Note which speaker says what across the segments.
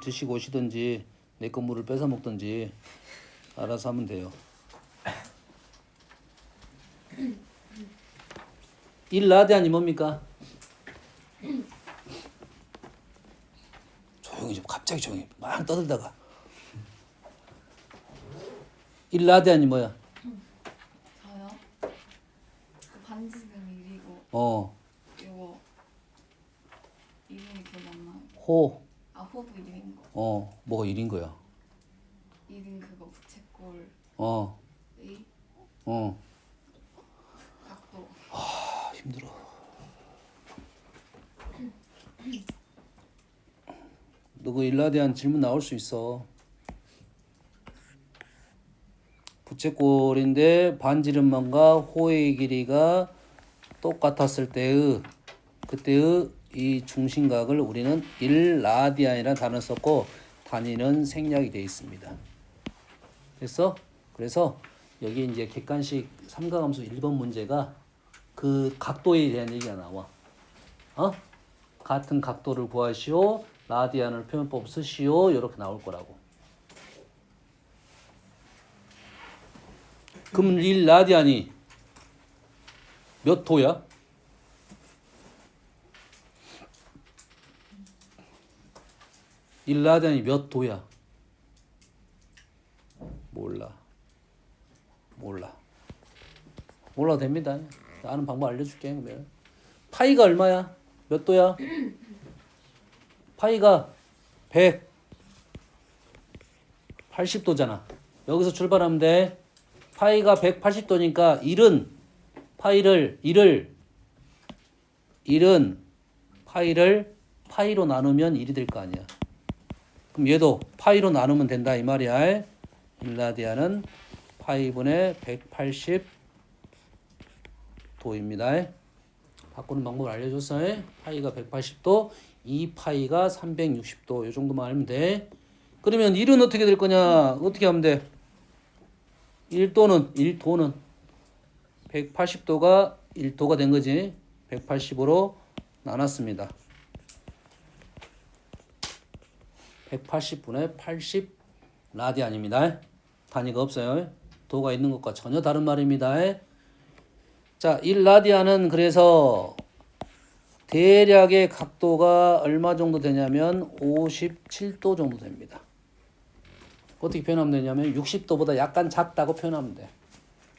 Speaker 1: 드시고 오시든지 내 거 물을 뺏어 먹든지 알아서 하면 돼요. 1라디안이 뭡니까? 조용히 좀 갑자기 조용히 막 떠들다가 1라디안이 뭐야?
Speaker 2: 저요? 그 반지름 1이고 이거 이름이 기억이 안 나요.
Speaker 1: 호.
Speaker 2: 아 호브 1인 거.
Speaker 1: 뭐가 1인 거야?
Speaker 2: 1인 그거 부채꼴
Speaker 1: 어.
Speaker 2: 의 각도.
Speaker 1: 힘들어. 너 그 일라디안 질문 나올 수 있어. 부채꼴인데 반지름만과 호의 길이가 똑같았을 때의 그때의 이 중심각을 우리는 1라디안이라는 단어를 썼고 단위는 생략이 되어 있습니다. 됐어? 그래서 여기 이제 객관식 삼각함수 1번 문제가 그 각도에 대한 얘기가 나와. 같은 각도를 구하시오. 라디안을 표현법 쓰시오. 이렇게 나올 거라고. 그럼 1라디안이 몇 도야? 일라디안이 몇 도야? 몰라도 됩니다. 아는 방법 알려줄게. 그러면 파이가 얼마야? 몇 도야? 파이가 180도잖아. 여기서 출발하면 돼. 파이가 180도니까 1은 파이를 파이로 나누면 1이 될 거 아니야. 그럼 얘도 파이로 나누면 된다 이 말이야. 1라디안은 파이분의 180도입니다. 바꾸는 방법을 알려줬어. 파이가 180도, 2파이가 360도. 이 정도만 알면 돼. 그러면 1은 어떻게 될 거냐? 어떻게 하면 돼? 1도는 180도가 1도가 된 거지. 180으로 나눴습니다. 180분의 80 라디안입니다. 단위가 없어요. 도가 있는 것과 전혀 다른 말입니다. 자, 1라디안은 그래서 대략의 각도가 얼마 정도 되냐면 57도 정도 됩니다. 어떻게 표현하면 되냐면 60도보다 약간 작다고 표현하면 돼.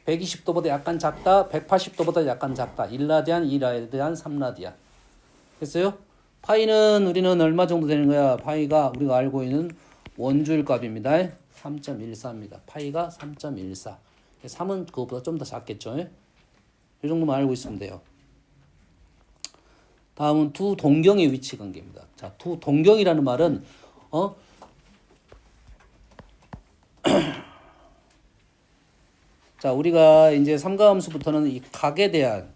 Speaker 1: 120도보다 약간 작다, 180도보다 약간 작다. 1라디안, 2라디안, 3라디안. 됐어요? 파이는 우리는 얼마 정도 되는 거야? 파이가 우리가 알고 있는 원주일 값입니다. 3.14입니다. 파이가 3.14. 3은 그것보다 좀 더 작겠죠? 이 정도만 알고 있으면 돼요. 다음은 두 동경의 위치 관계입니다. 자, 두 동경이라는 말은 자, 우리가 이제 삼가함수부터는 이 각에 대한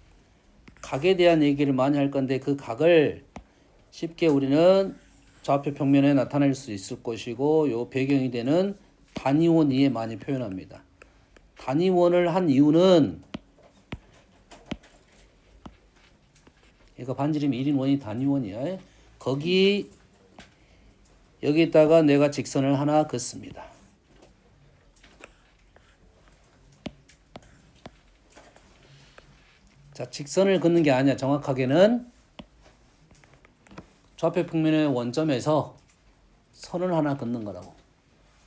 Speaker 1: 얘기를 많이 할 건데 그 각을 쉽게 우리는 좌표 평면에 나타낼 수 있을 것이고 요 배경이 되는 단위원 이에 많이 표현합니다. 단위원을 한 이유는 그러니까 반지름이 1인 원이 단위원이야. 여기다가 내가 직선을 하나 긋습니다. 자, 직선을 긋는 게 아니야. 정확하게는 좌표 평면의 원점에서 선을 하나 긋는 거라고.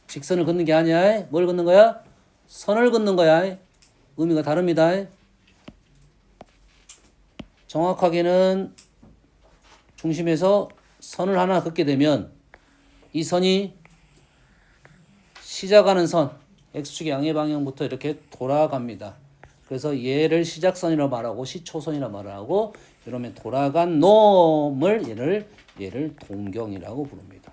Speaker 1: 직선을 긋는 게 아니야. 뭘 긋는 거야? 선을 긋는 거야. 의미가 다릅니다. 정확하게는 중심에서 선을 하나 긋게 되면 이 선이 시작하는 선, x축의 양의 방향부터 이렇게 돌아갑니다. 그래서 얘를 시작선이라고 말하고 시초선이라고 말하고 이러면 돌아간 놈을 얘를 동경이라고 부릅니다.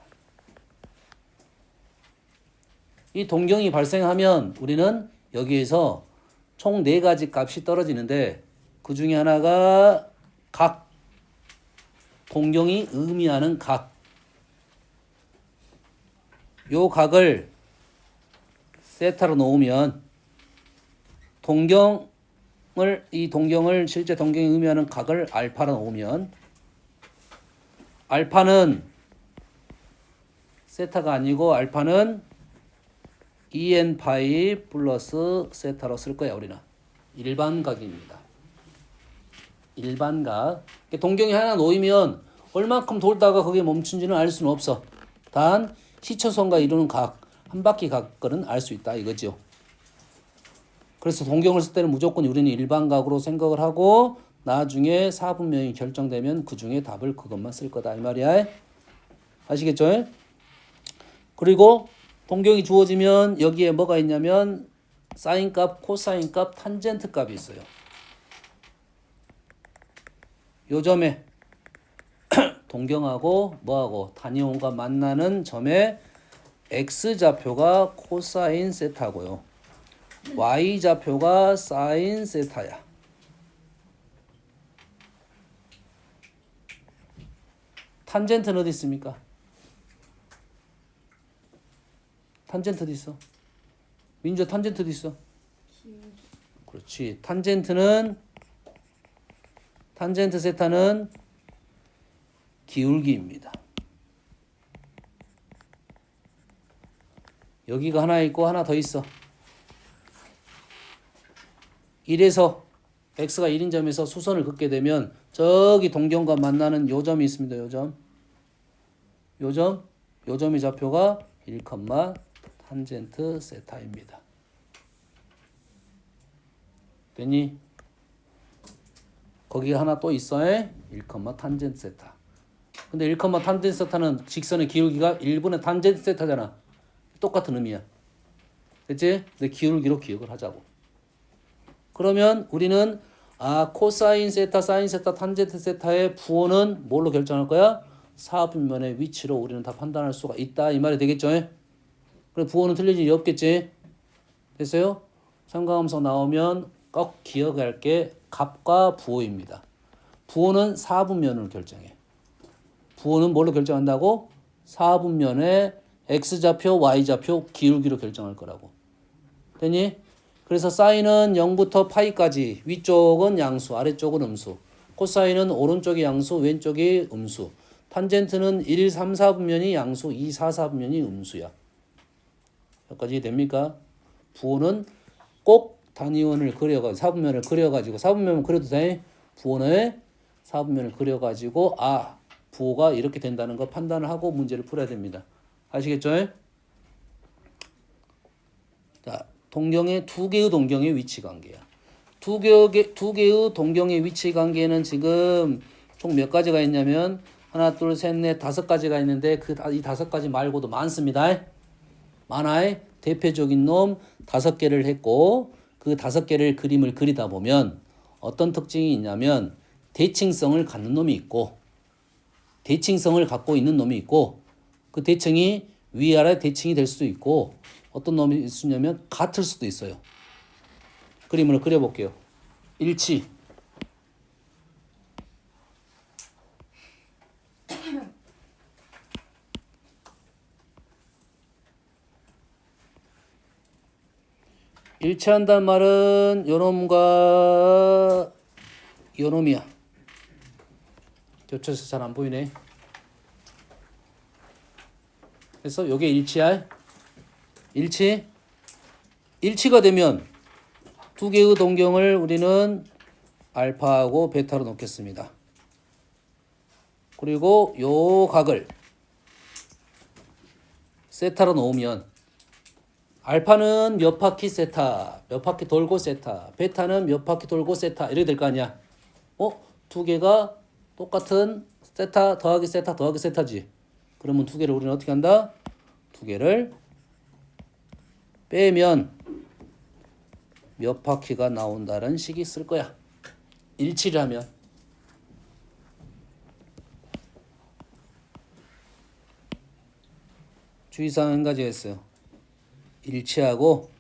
Speaker 1: 이 동경이 발생하면 우리는 여기에서 총 4가지 값이 떨어지는데 그 중에 하나가 각, 동경이 의미하는 각. 요 각을 세타로 놓으면 이 동경을 실제 동경이 의미하는 각을 알파로 놓으면 알파는 세타가 아니고 알파는 en 파이 플러스 세타로 쓸 거야 우리는. 일반각입니다. 일반각. 동경이 하나 놓이면 얼만큼 돌다가 거기에 멈춘지는 알 수는 없어. 단 시초선과 이루는 각, 한 바퀴 각거는 알 수 있다 이거죠. 그래서 동경을 쓸 때는 무조건 우리는 일반각으로 생각을 하고 나중에 사분면이 결정되면 그 중에 답을 그것만 쓸 거다 이 말이야. 아시겠죠? 그리고 동경이 주어지면 여기에 뭐가 있냐면 사인 값, 코사인 값, 탄젠트 값이 있어요. 요 점에 동경하고 뭐하고 단위원과 만나는 점에 x좌표가 코사인 세타고요. y좌표가 사인 세타야. 탄젠트는 어디 있습니까? 탄젠트 어디 있어? 민주야 탄젠트 어디 있어? 그렇지. 탄젠트 세타는 기울기입니다. 여기가 하나 있고 하나 더 있어. 1에서 x가 1인 점에서 수선을 긋게 되면 저기 동경과 만나는 요 점이 있습니다. 요 점. 요 점의 좌표가 1, 탄젠트 세타입니다. 됐니? 거기가 하나 또 있어. 1, 탄젠트 세타. 근데 1, 탄젠트 세타는 직선의 기울기가 1분의 탄젠트 세타잖아. 똑같은 의미야. 됐지? 근데 기울기로 기억을 하자고. 그러면 우리는 코사인 세타, 사인 세타, 탄젠트 세타의 부호는 뭘로 결정할 거야? 사분면의 위치로 우리는 다 판단할 수가 있다. 이 말이 되겠죠? 그래 부호는 틀릴 일이 없겠지? 됐어요? 삼각함수 나오면 꼭 기억할 게 값과 부호입니다. 부호는 사분면을 결정해. 부호는 뭘로 결정한다고? 사분면의 x좌표, y좌표 기울기로 결정할 거라고. 됐니? 그래서 사인은 0부터 파이까지 위쪽은 양수, 아래쪽은 음수. 코사인은 오른쪽이 양수, 왼쪽이 음수. 탄젠트는 1, 3, 4분면이 양수, 2, 4, 4분면이 음수야. 여기까지 됩니까? 부호는 꼭 단위원을 그려가지고 사분면을 그려가지고 사분면을 그려도 돼. 부호는 사분면을 그려가지고 부호가 이렇게 된다는 거 판단을 하고 문제를 풀어야 됩니다. 아시겠죠? 자, 동경의 두 개의 동경의 위치 관계야. 두 개의 동경의 위치 관계는 지금 총 몇 가지가 있냐면 하나, 둘, 셋, 넷, 다섯 가지가 있는데 이 다섯 가지 말고도 많습니다. 많아요. 대표적인 놈 다섯 개를 했고 그 다섯 개를 그림을 그리다 보면 어떤 특징이 있냐면 대칭성을 갖는 놈이 있고 대칭성을 갖고 있는 놈이 있고 그 대칭이 위아래 대칭이 될 수도 있고 어떤 놈이 있으냐면 같을 수도 있어요. 그림을 그려볼게요. 일치. 일치한다는 말은 요놈과 요놈이야. 겹쳐서 잘 안 보이네. 그래서 요게 일치야. 일치가 되면 두 개의 동경을 우리는 알파하고 베타로 놓겠습니다. 그리고 요 각을 세타로 놓으면 알파는 몇 바퀴 세타, 몇 바퀴 돌고 세타, 베타는 몇 바퀴 돌고 세타 이렇게 될 거 아니야. 두 개가 똑같은 세타 더하기 세타 더하기 세타지. 그러면 두 개를 우리는 어떻게 한다? 두 개를 빼면 몇 바퀴가 나온다는 식이 쓸 거야. 일치를 하면. 주의사항 한 가지가 있어요. 일치하고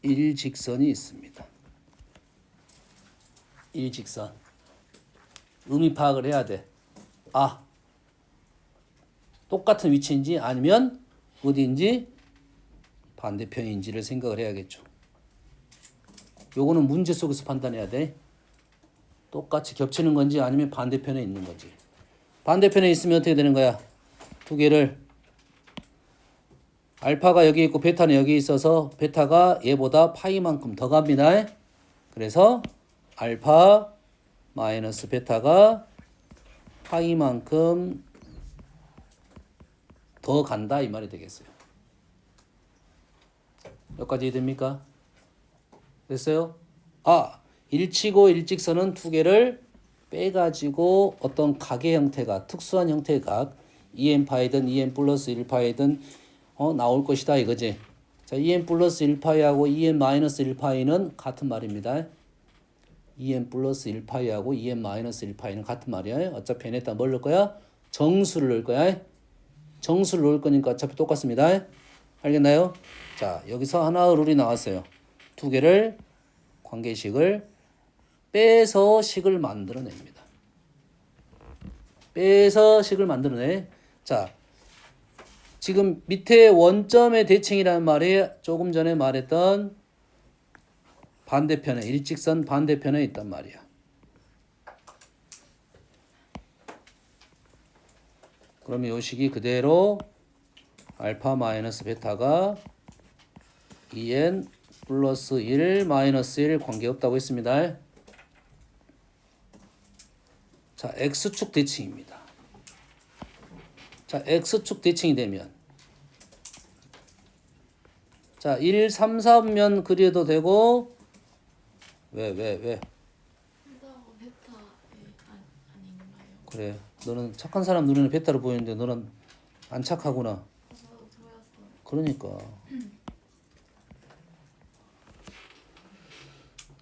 Speaker 1: 일직선이 있습니다. 일직선. 의미 파악을 해야 돼. 똑같은 위치인지 아니면 어디인지 반대편인지를 생각을 해야겠죠. 요거는 문제 속에서 판단해야 돼. 똑같이 겹치는 건지 아니면 반대편에 있는 건지. 반대편에 있으면 어떻게 되는 거야? 두 개를 알파가 여기 있고 베타는 여기 있어서 베타가 얘보다 파이만큼 더 갑니다. 그래서 알파 마이너스 베타가 파이만큼 더 간다 이 말이 되겠어요. 여기까지 이해됩니까? 됐어요? 일치고 일직선은 두 개를 빼가지고 어떤 각의 형태가 특수한 형태의 각 2n파이든 2n 플러스 1파이든 나올 것이다 이거지. 자, 2n 플러스 1파이하고 2n 마이너스 1파이는 같은 말입니다. 2n 플러스 1파이하고 2n 마이너스 1파이는 같은 말이야. 어차피 n에다 뭘 넣을 거야? 정수를 넣을 거야. 정수를 넣을 거니까 어차피 똑같습니다. 알겠나요? 자, 여기서 하나 룰이 나왔어요. 두 개를 관계식을 빼서 식을 만들어냅니다. 빼서 식을 만들어내. 자, 지금 밑에 원점의 대칭이라는 말이 조금 전에 말했던 반대편에 일직선 반대편에 있단 말이야. 그러면 이 식이 그대로 알파 마이너스 베타가 2n 플러스 1 마이너스 1 관계없다고 했습니다. 자, x축 대칭입니다. 자, x축 대칭이 되면 자, 1, 3, 4면 그려도 되고 왜?
Speaker 2: 베타하고 베타의 아닌가요?
Speaker 1: 그래. 너는 착한 사람 눈에는 베타로 보이는데 너는 안 착하구나.
Speaker 2: 저도 보였어요.
Speaker 1: 그러니까.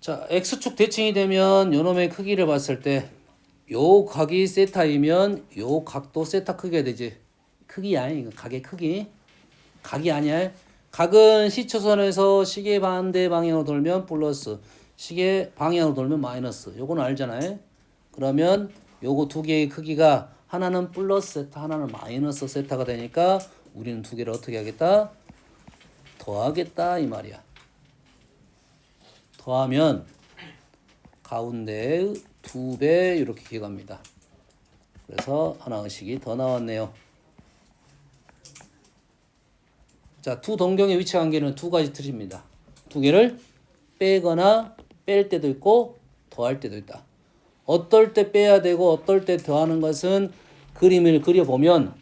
Speaker 1: 자, x축 대칭이 되면 요놈의 크기를 봤을 때 요 각이 세타이면 요 각도 세타 크기가 되지. 크기야, 이거 각의 크기. 각이 아니야. 각은 시초선에서 시계 반대 방향으로 돌면 플러스, 시계 방향으로 돌면 마이너스. 요거는 알잖아요. 그러면 요거 두 개의 크기가 하나는 플러스 세타, 하나는 마이너스 세타가 되니까 우리는 두 개를 어떻게 하겠다? 더하겠다 이 말이야. 더하면 가운데 2배 이렇게 기억합니다. 그래서 하나의 식이 더 나왔네요. 자, 두 동경의 위치 관계는 두 가지 틀입니다. 두 개를 빼거나 뺄 때도 있고 더할 때도 있다. 어떨 때 빼야 되고 어떨 때 더하는 것은 그림을 그려보면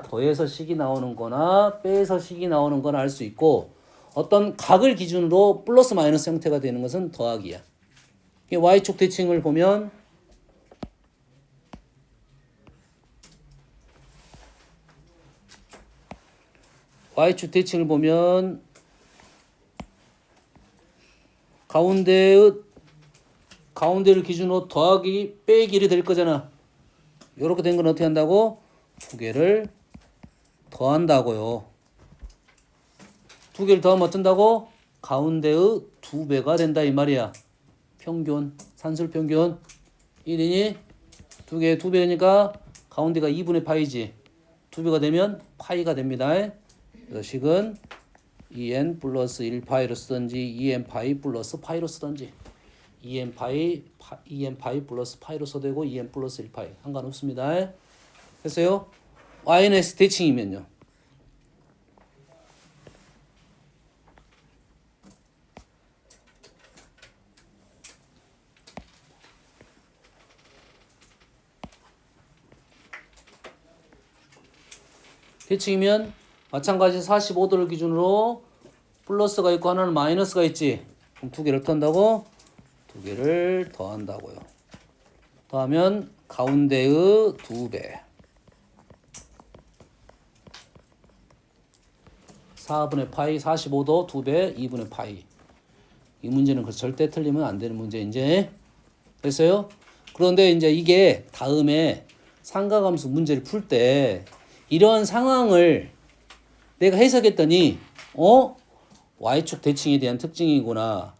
Speaker 1: 더해서 식이 나오는 거나 빼서 식이 나오는 거나 알 수 있고 어떤 각을 기준으로 플러스 마이너스 형태가 되는 것은 더하기야. y축 대칭을 보면 y축 대칭을 보면 가운데를 기준으로 더하기 빼기를 될 거잖아. 이렇게 된 건 어떻게 한다고? 두 개를 더한다고요. 두 개를 더하면 어쩐다고? 가운데의 2배가 된다 이 말이야. 평균, 산술평균 1이니 두 개의 2배니까 가운데가 2분의 파이지. 2배가 되면 파이가 됩니다. 그래서 식은 2n 플러스 1파이로 쓰든지 2n 파이 플러스 파이로 쓰든지 2n 파이 플러스 파이로 써도 되고 2n 플러스 1파이 상관없습니다. 됐어요? yns 대칭이면요. 대칭이면 마찬가지 45도를 기준으로 플러스가 있고 하나는 마이너스가 있지. 그럼 두 개를 더한다고? 두 개를 더한다고요. 더하면 가운데의 2배. 4분의 파이 45도 2배 2분의 파이. 이 문제는 그 절대 틀리면 안 되는 문제 이제 됐어요? 그런데 이제 이게 다음에 상가함수 문제를 풀 때 이런 상황을 내가 해석했더니 y축 대칭에 대한 특징이구나.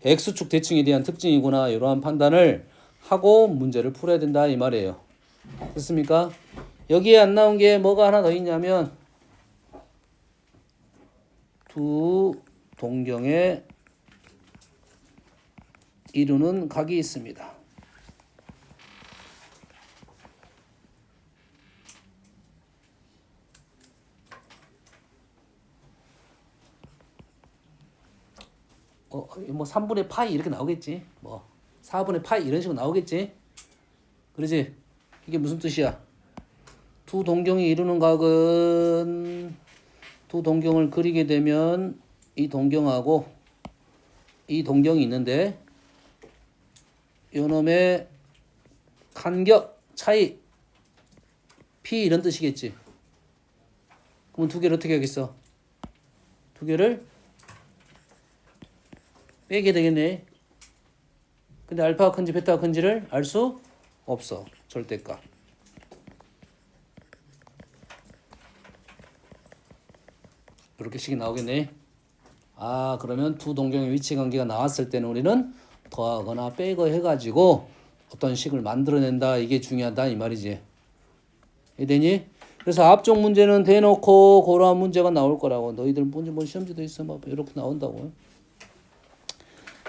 Speaker 1: x축 대칭에 대한 특징이구나. 이러한 판단을 하고 문제를 풀어야 된다 이 말이에요. 됐습니까? 여기에 안 나온 게 뭐가 하나 더 있냐면 두 동경에 이루는 각이 있습니다. 뭐 3분의 파이 이렇게 나오겠지. 뭐 4분의 파이 이런 식으로 나오겠지. 그러지? 이게 무슨 뜻이야? 두 동경이 이루는 각은 두 동경을 그리게 되면 이 동경하고 이 동경이 있는데 요놈의 간격 차이 P 이런 뜻이겠지. 그럼 두 개를 어떻게 하겠어? 두 개를 빼게 되겠네. 근데 알파가 큰지 베타가 큰지를 알 수 없어. 절대값. 이렇게 식이 나오겠네. 아, 그러면 두 동경의 위치 관계가 나왔을 때는 우리는 더하거나 빼거 해가지고 어떤 식을 만들어낸다. 이게 중요하다 이 말이지. 이해되니? 그래서 앞쪽 문제는 대놓고 그러한 문제가 나올 거라고. 너희들 문제 뭐 시험지도 있어 막 이렇게 나온다고.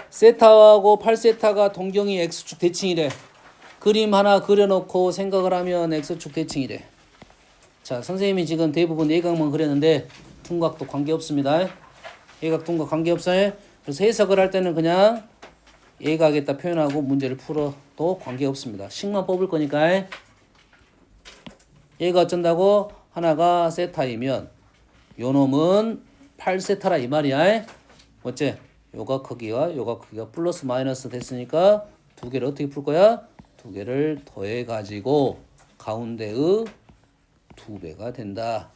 Speaker 1: 세타하고 8세타가 동경이 x축 대칭이래. 그림 하나 그려놓고 생각을 하면 x축 대칭이래. 자, 선생님이 지금 대부분 예각만 그렸는데 둔각도 관계없습니다. 예각 둔각 관계없어요. 그래서 해석을 할 때는 그냥 예각에다 표현하고 문제를 풀어도 관계없습니다. 식만 뽑을 거니까. 얘가 어쩐다고? 하나가 세타이면 요놈은 8세타라 이 말이야. 어째? 요가 크기와 요가 크기가 플러스 마이너스 됐으니까 두 개를 어떻게 풀 거야? 두 개를 더해 가지고 가운데의 2배가 된다.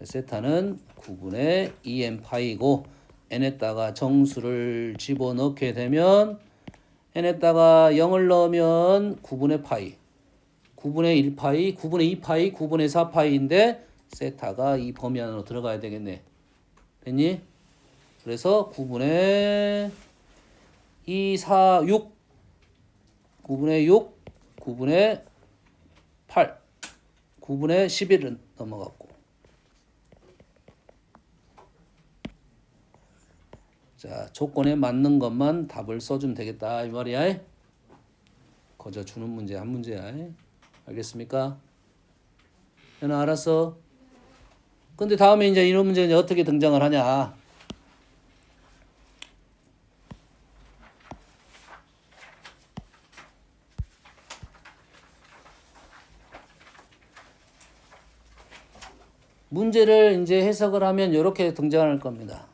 Speaker 1: 세타는 9분의 2n 파이고 n에다가 정수를 집어넣게 되면 n에다가 0을 넣으면 9분의 파이 9분의 1파이, 9분의 2파이, 9분의 4파이인데 세타가 이 범위 안으로 들어가야 되겠네. 됐니? 그래서 9분의 2, 4, 6 9분의 6, 9분의 8 9분의 11은 넘어갔고 자, 조건에 맞는 것만 답을 써주면 되겠다 이 말이야. 거저 주는 문제 한 문제야. 알겠습니까? 연아 알았어? 근데 다음에 이제 이런 문제는 어떻게 등장을 하냐? 문제를 이제 해석을 하면 이렇게 등장할 겁니다.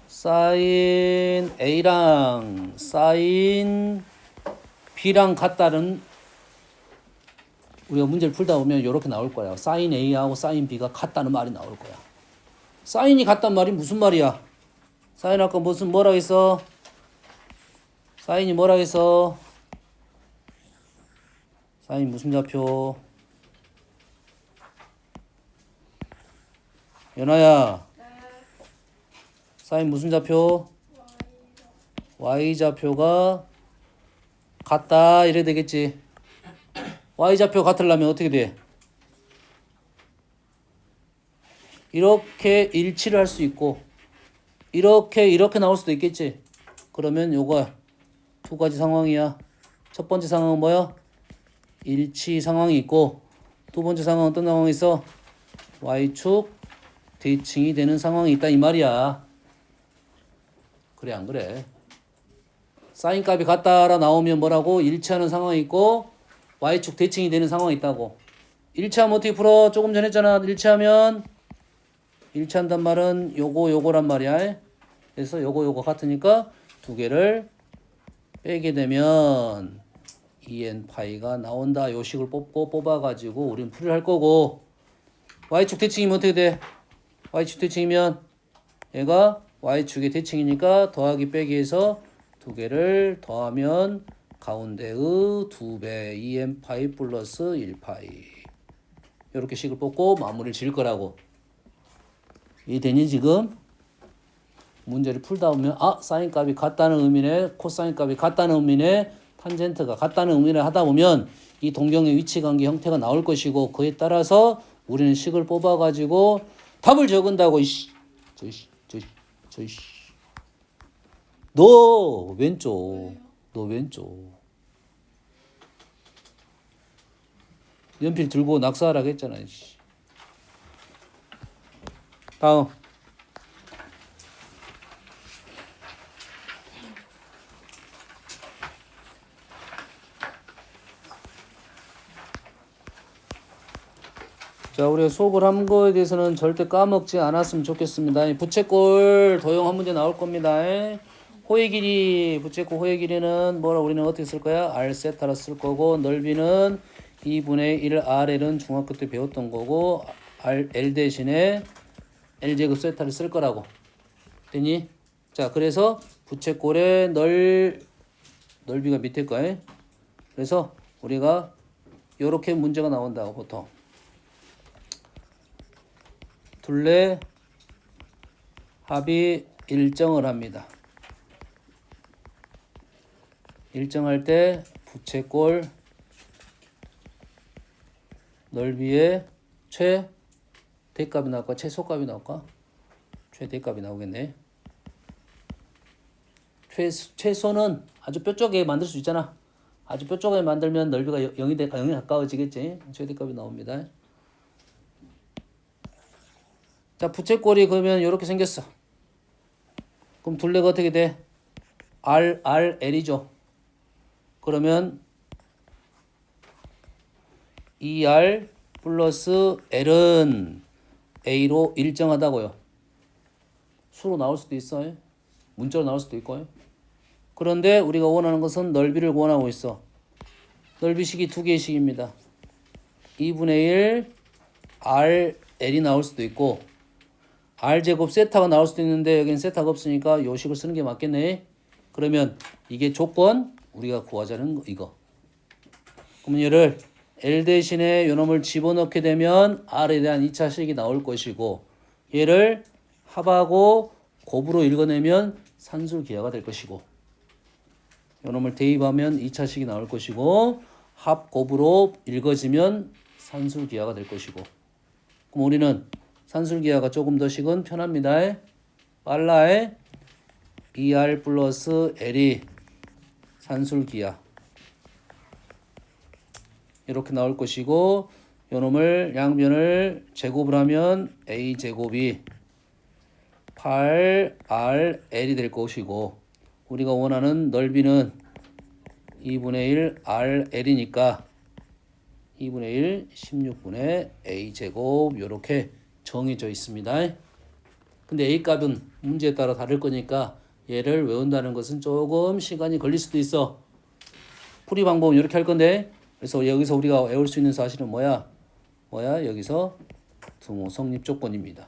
Speaker 1: 사인 A랑 사인 B랑 같다는 우리가 문제를 풀다 보면 이렇게 나올 거야. 사인 A하고 사인 B가 같다는 말이 나올 거야. 사인이 같단 말이 무슨 말이야? 사인 아까 뭐라 했어? 사인이 뭐라 했어? 사인 무슨 좌표? 연아야. 사인 무슨 좌표? Y좌표가 같다 이래 되겠지. Y좌표 같으려면 어떻게 돼? 이렇게 일치를 할 수 있고 이렇게 나올 수도 있겠지. 그러면 요거 두 가지 상황이야. 첫 번째 상황은 뭐야? 일치 상황이 있고 두 번째 상황은 어떤 상황이 있어? Y축 대칭이 되는 상황이 있다 이 말이야. 그래 안 그래? 사인 값이 같다라 나오면 뭐라고? 일치하는 상황이 있고 Y축 대칭이 되는 상황이 있다고. 일치하면 어떻게 풀어? 조금 전에 했잖아. 일치한단 말은 요거란 말이야. 그래서 요거 같으니까 두 개를 빼게 되면 2n 파이가 나온다. 요 식을 뽑아가지고 우린 풀이를 할 거고 Y축 대칭이면 어떻게 돼? Y축 대칭이면 얘가 Y축의 대칭이니까 더하기 빼기 해서 두 개를 더하면 가운데의 2배 2n 파이 플러스 1파이 이렇게 식을 뽑고 마무리를 지을 거라고. 이해되니 지금? 문제를 풀다 보면 사인 값이 같다는 의미네, 코사인 값이 같다는 의미네, 탄젠트가 같다는 의미를 하다 보면 이 동경의 위치관계 형태가 나올 것이고 그에 따라서 우리는 식을 뽑아가지고 답을 적은다고. 너 왼쪽. 연필 들고 낙서하라고 했잖아. 다음. 자, 우리가 수업을 한 거에 대해서는 절대 까먹지 않았으면 좋겠습니다. 부채꼴 도형 한 문제 나올 겁니다. 호의 길이, 부채꼴 호의 길이는 뭐라 우리는 어떻게 쓸 거야? R 세타로 쓸 거고, 넓이는 2분의 1 RL은 중학교 때 배웠던 거고, L 대신에 L제곱 세타를 쓸 거라고. 됐니? 자, 그래서 부채꼴의 넓이가 밑에 거야. 그래서 우리가 요렇게 문제가 나온다고 보통. 둘레 합이 일정을 합니다. 일정할 때 부채꼴 넓이의 최대값이 나올까? 최소값이 나올까? 최대값이 나오겠네. 최소는 아주 뾰족하게 만들 수 있잖아. 아주 뾰족하게 만들면 넓이가 0이 가까워지겠지. 최대값이 나옵니다. 자, 부채꼴이 그러면 이렇게 생겼어. 그럼 둘레가 어떻게 돼? L이죠. 그러면 2R 플러스 L은 A로 일정하다고요. 수로 나올 수도 있어요. 문자로 나올 수도 있고요. 그런데 우리가 원하는 것은 넓이를 원하고 있어. 넓이식이 두 개씩입니다. 2분의 1 RL이 나올 수도 있고 R제곱 세타가 나올 수도 있는데 여기는 세타가 없으니까 요 식을 쓰는 게 맞겠네. 그러면 이게 조건 우리가 구하자는 거 이거. 그러면 얘를 L 대신에 요 놈을 집어넣게 되면 R에 대한 2차식이 나올 것이고 얘를 합하고 곱으로 읽어내면 산술기하가 될 것이고 요 놈을 대입하면 2차식이 나올 것이고 합 곱으로 읽어지면 산술기하가 될 것이고 그럼 우리는 산술기하가 조금 더 식은 편합니다. 빨라. 2R 플러스 L이 산술기하 이렇게 나올 것이고 요놈을 양변을 제곱을 하면 A제곱이 8RL이 될 것이고 우리가 원하는 넓이는 2분의 1 RL이니까 2분의 1 16분의 A제곱 요렇게 정해져 있습니다. 근데 A값은 문제에 따라 다를 거니까 얘를 외운다는 것은 조금 시간이 걸릴 수도 있어. 풀이 방법은 이렇게 할 건데 그래서 여기서 우리가 외울 수 있는 사실은 뭐야? 여기서 등호 성립 조건입니다.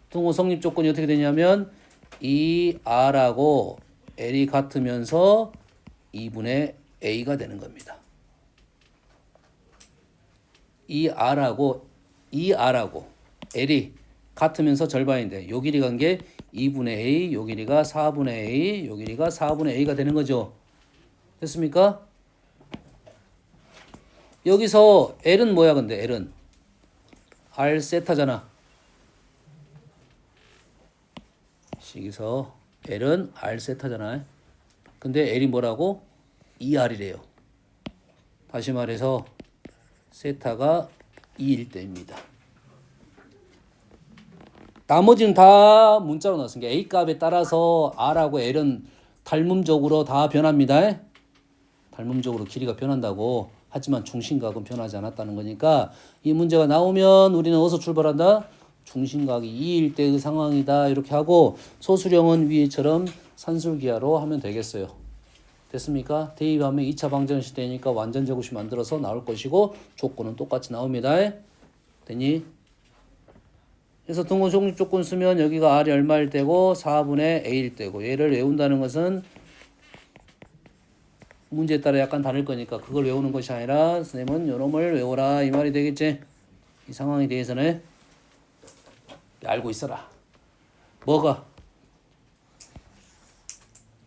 Speaker 1: 등호 성립 조건이 어떻게 되냐면 이 R하고 L이 같으면서 2분의 A가 되는 겁니다. 이 R하고 L이 같으면서 절반인데 요 길이가 간 게 2분의 A, 요 길이가 4분의 A, 요 길이가 4분의 A가 되는 거죠. 됐습니까? 여기서 L은 뭐야 근데 L은 R 세타잖아. 여기서 L은 R 세타잖아. 근데 L이 뭐라고? 2R이래요. 다시 말해서 세타가 2일 때입니다. 나머지는 다 문자로 나왔으니까 A 값에 따라서 R하고 L은 닮음적으로 다 변합니다. 닮음적으로 길이가 변한다고. 하지만 중심각은 변하지 않았다는 거니까 이 문제가 나오면 우리는 어디서 출발한다? 중심각이 2일 때의 상황이다 이렇게 하고 소수령은 위에처럼 산술기하로 하면 되겠어요. 됐습니까? 대입하면 2차 방정식 시대니까 완전 제곱식 만들어서 나올 것이고 조건은 똑같이 나옵니다. 됐니? 그래서 등호 성립 조건 쓰면 여기가 R이 얼마일 때고 4분의 A일 때고 얘를 외운다는 것은 문제에 따라 약간 다를 거니까 그걸 외우는 것이 아니라 선생님은 요놈을 외워라 이 말이 되겠지. 이 상황에 대해서는 알고 있어라. 뭐가?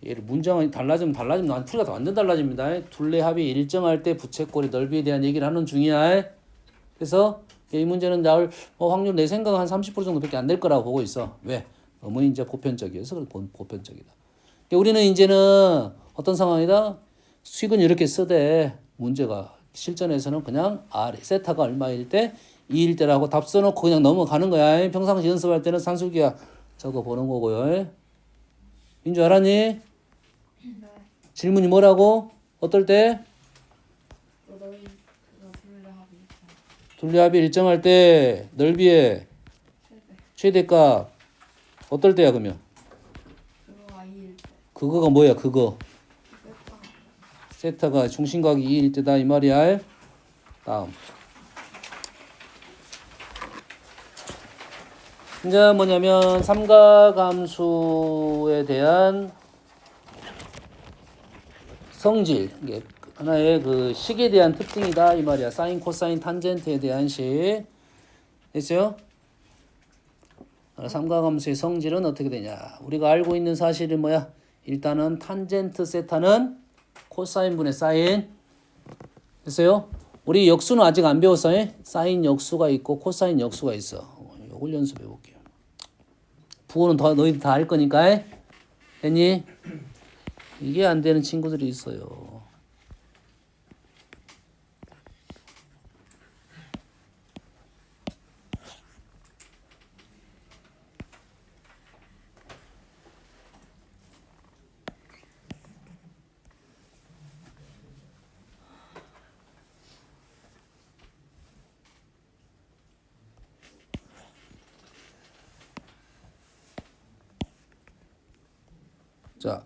Speaker 1: 얘를 문장이 달라지면 풀이가 완전 달라집니다. 둘레 합이 일정할 때 부채꼴의 넓이에 대한 얘기를 하는 중이야. 그래서 이 문제는 나올 확률 내 생각은 한 30% 정도밖에 안 될 거라고 보고 있어. 왜? 너무 이제 보편적이어서 보편적이다. 우리는 이제는 어떤 상황이다? 수익은 이렇게 쓰되 문제가 실전에서는 그냥 R 세타가 얼마일 때 2일 때라고 답 써놓고 그냥 넘어가는 거야. 평상시 연습할 때는 산술기하 적어 보는 거고요. 민주 알았니?
Speaker 2: 네.
Speaker 1: 질문이 뭐라고? 어떨 때?
Speaker 2: 너희 그거 분류합이 있잖아.
Speaker 1: 둘리합이 일정할 때 넓이의
Speaker 2: 최대.
Speaker 1: 최대값 어떨 때야 그러면?
Speaker 2: 그거가 2일 때.
Speaker 1: 그거가 뭐야 그거?
Speaker 2: 세타.
Speaker 1: 세타가 중심각이 2일 때다 이 말이야. 다음. 이제 뭐냐면 삼각함수에 대한 성질, 이게 하나의 그 식에 대한 특징이다 이 말이야. 사인, 코사인, 탄젠트에 대한 식. 됐어요? 삼각함수의 성질은 어떻게 되냐? 우리가 알고 있는 사실이 뭐야? 일단은 탄젠트 세타는 코사인 분의 사인. 됐어요? 우리 역수는 아직 안 배웠어요. 사인 역수가 있고 코사인 역수가 있어. 이걸 연습해 볼게요. 부호는 너희들 다 알 거니까. 됐니? 이게 안 되는 친구들이 있어요. 자,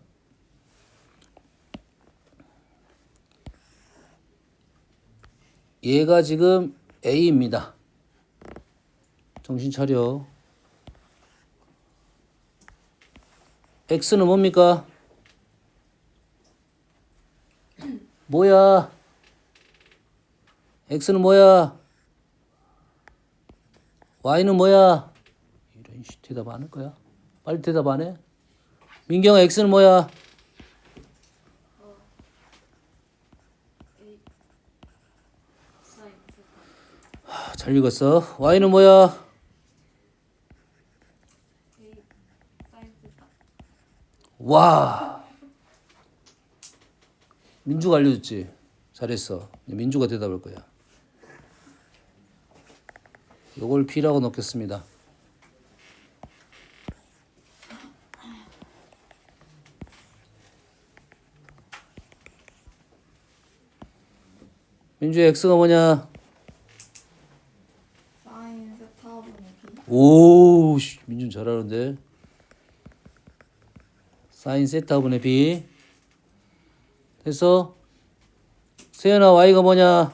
Speaker 1: 얘가 지금 A입니다. 정신 차려. X는 뭡니까? 뭐야? X는 뭐야? Y는 뭐야? 이런 씨 대답 안 할 거야? 빨리 대답 안 해? 민경아 X는 뭐야?
Speaker 2: 사인 세타.
Speaker 1: 잘 읽었어. Y는 뭐야?
Speaker 2: 사인 세타.
Speaker 1: 와. 민주가 알려줬지. 잘했어. 민주가 대답할 거야. 요걸 B라고 넣겠습니다. 민주의 X가 뭐냐?
Speaker 2: 사인 세타분의 B.
Speaker 1: 오, 민준 잘하는데. 사인 세타분의 B. 됐어? 세연아 Y가 뭐냐?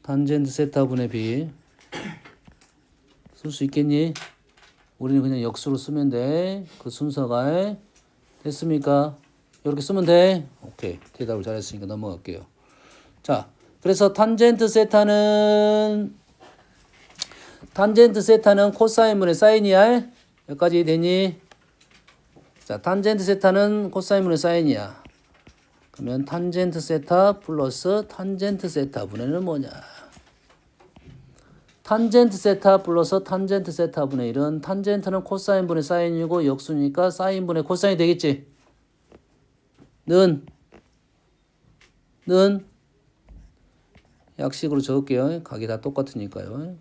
Speaker 1: 탄젠트 세타분의 B. 쓸 수 있겠니? 우리는 그냥 역수로 쓰면 돼. 그 순서가. 됐습니까? 이렇게 쓰면 돼. 오케이. 대답을 잘했으니까 넘어갈게요. 자, 그래서 탄젠트 세타는 코사인분의 사인이야. 여기까지 되니? 자, 탄젠트 세타는 코사인분의 사인이야. 그러면 탄젠트 세타 플러스 탄젠트 세타 분의는 뭐냐? 탄젠트 세타 플러스 탄젠트 세타 분의 1은 탄젠트는 코사인 분의 사인이고 역수니까 사인 분의 코사인이 되겠지? 는 약식으로 적을게요. 각이 다 똑같으니까요.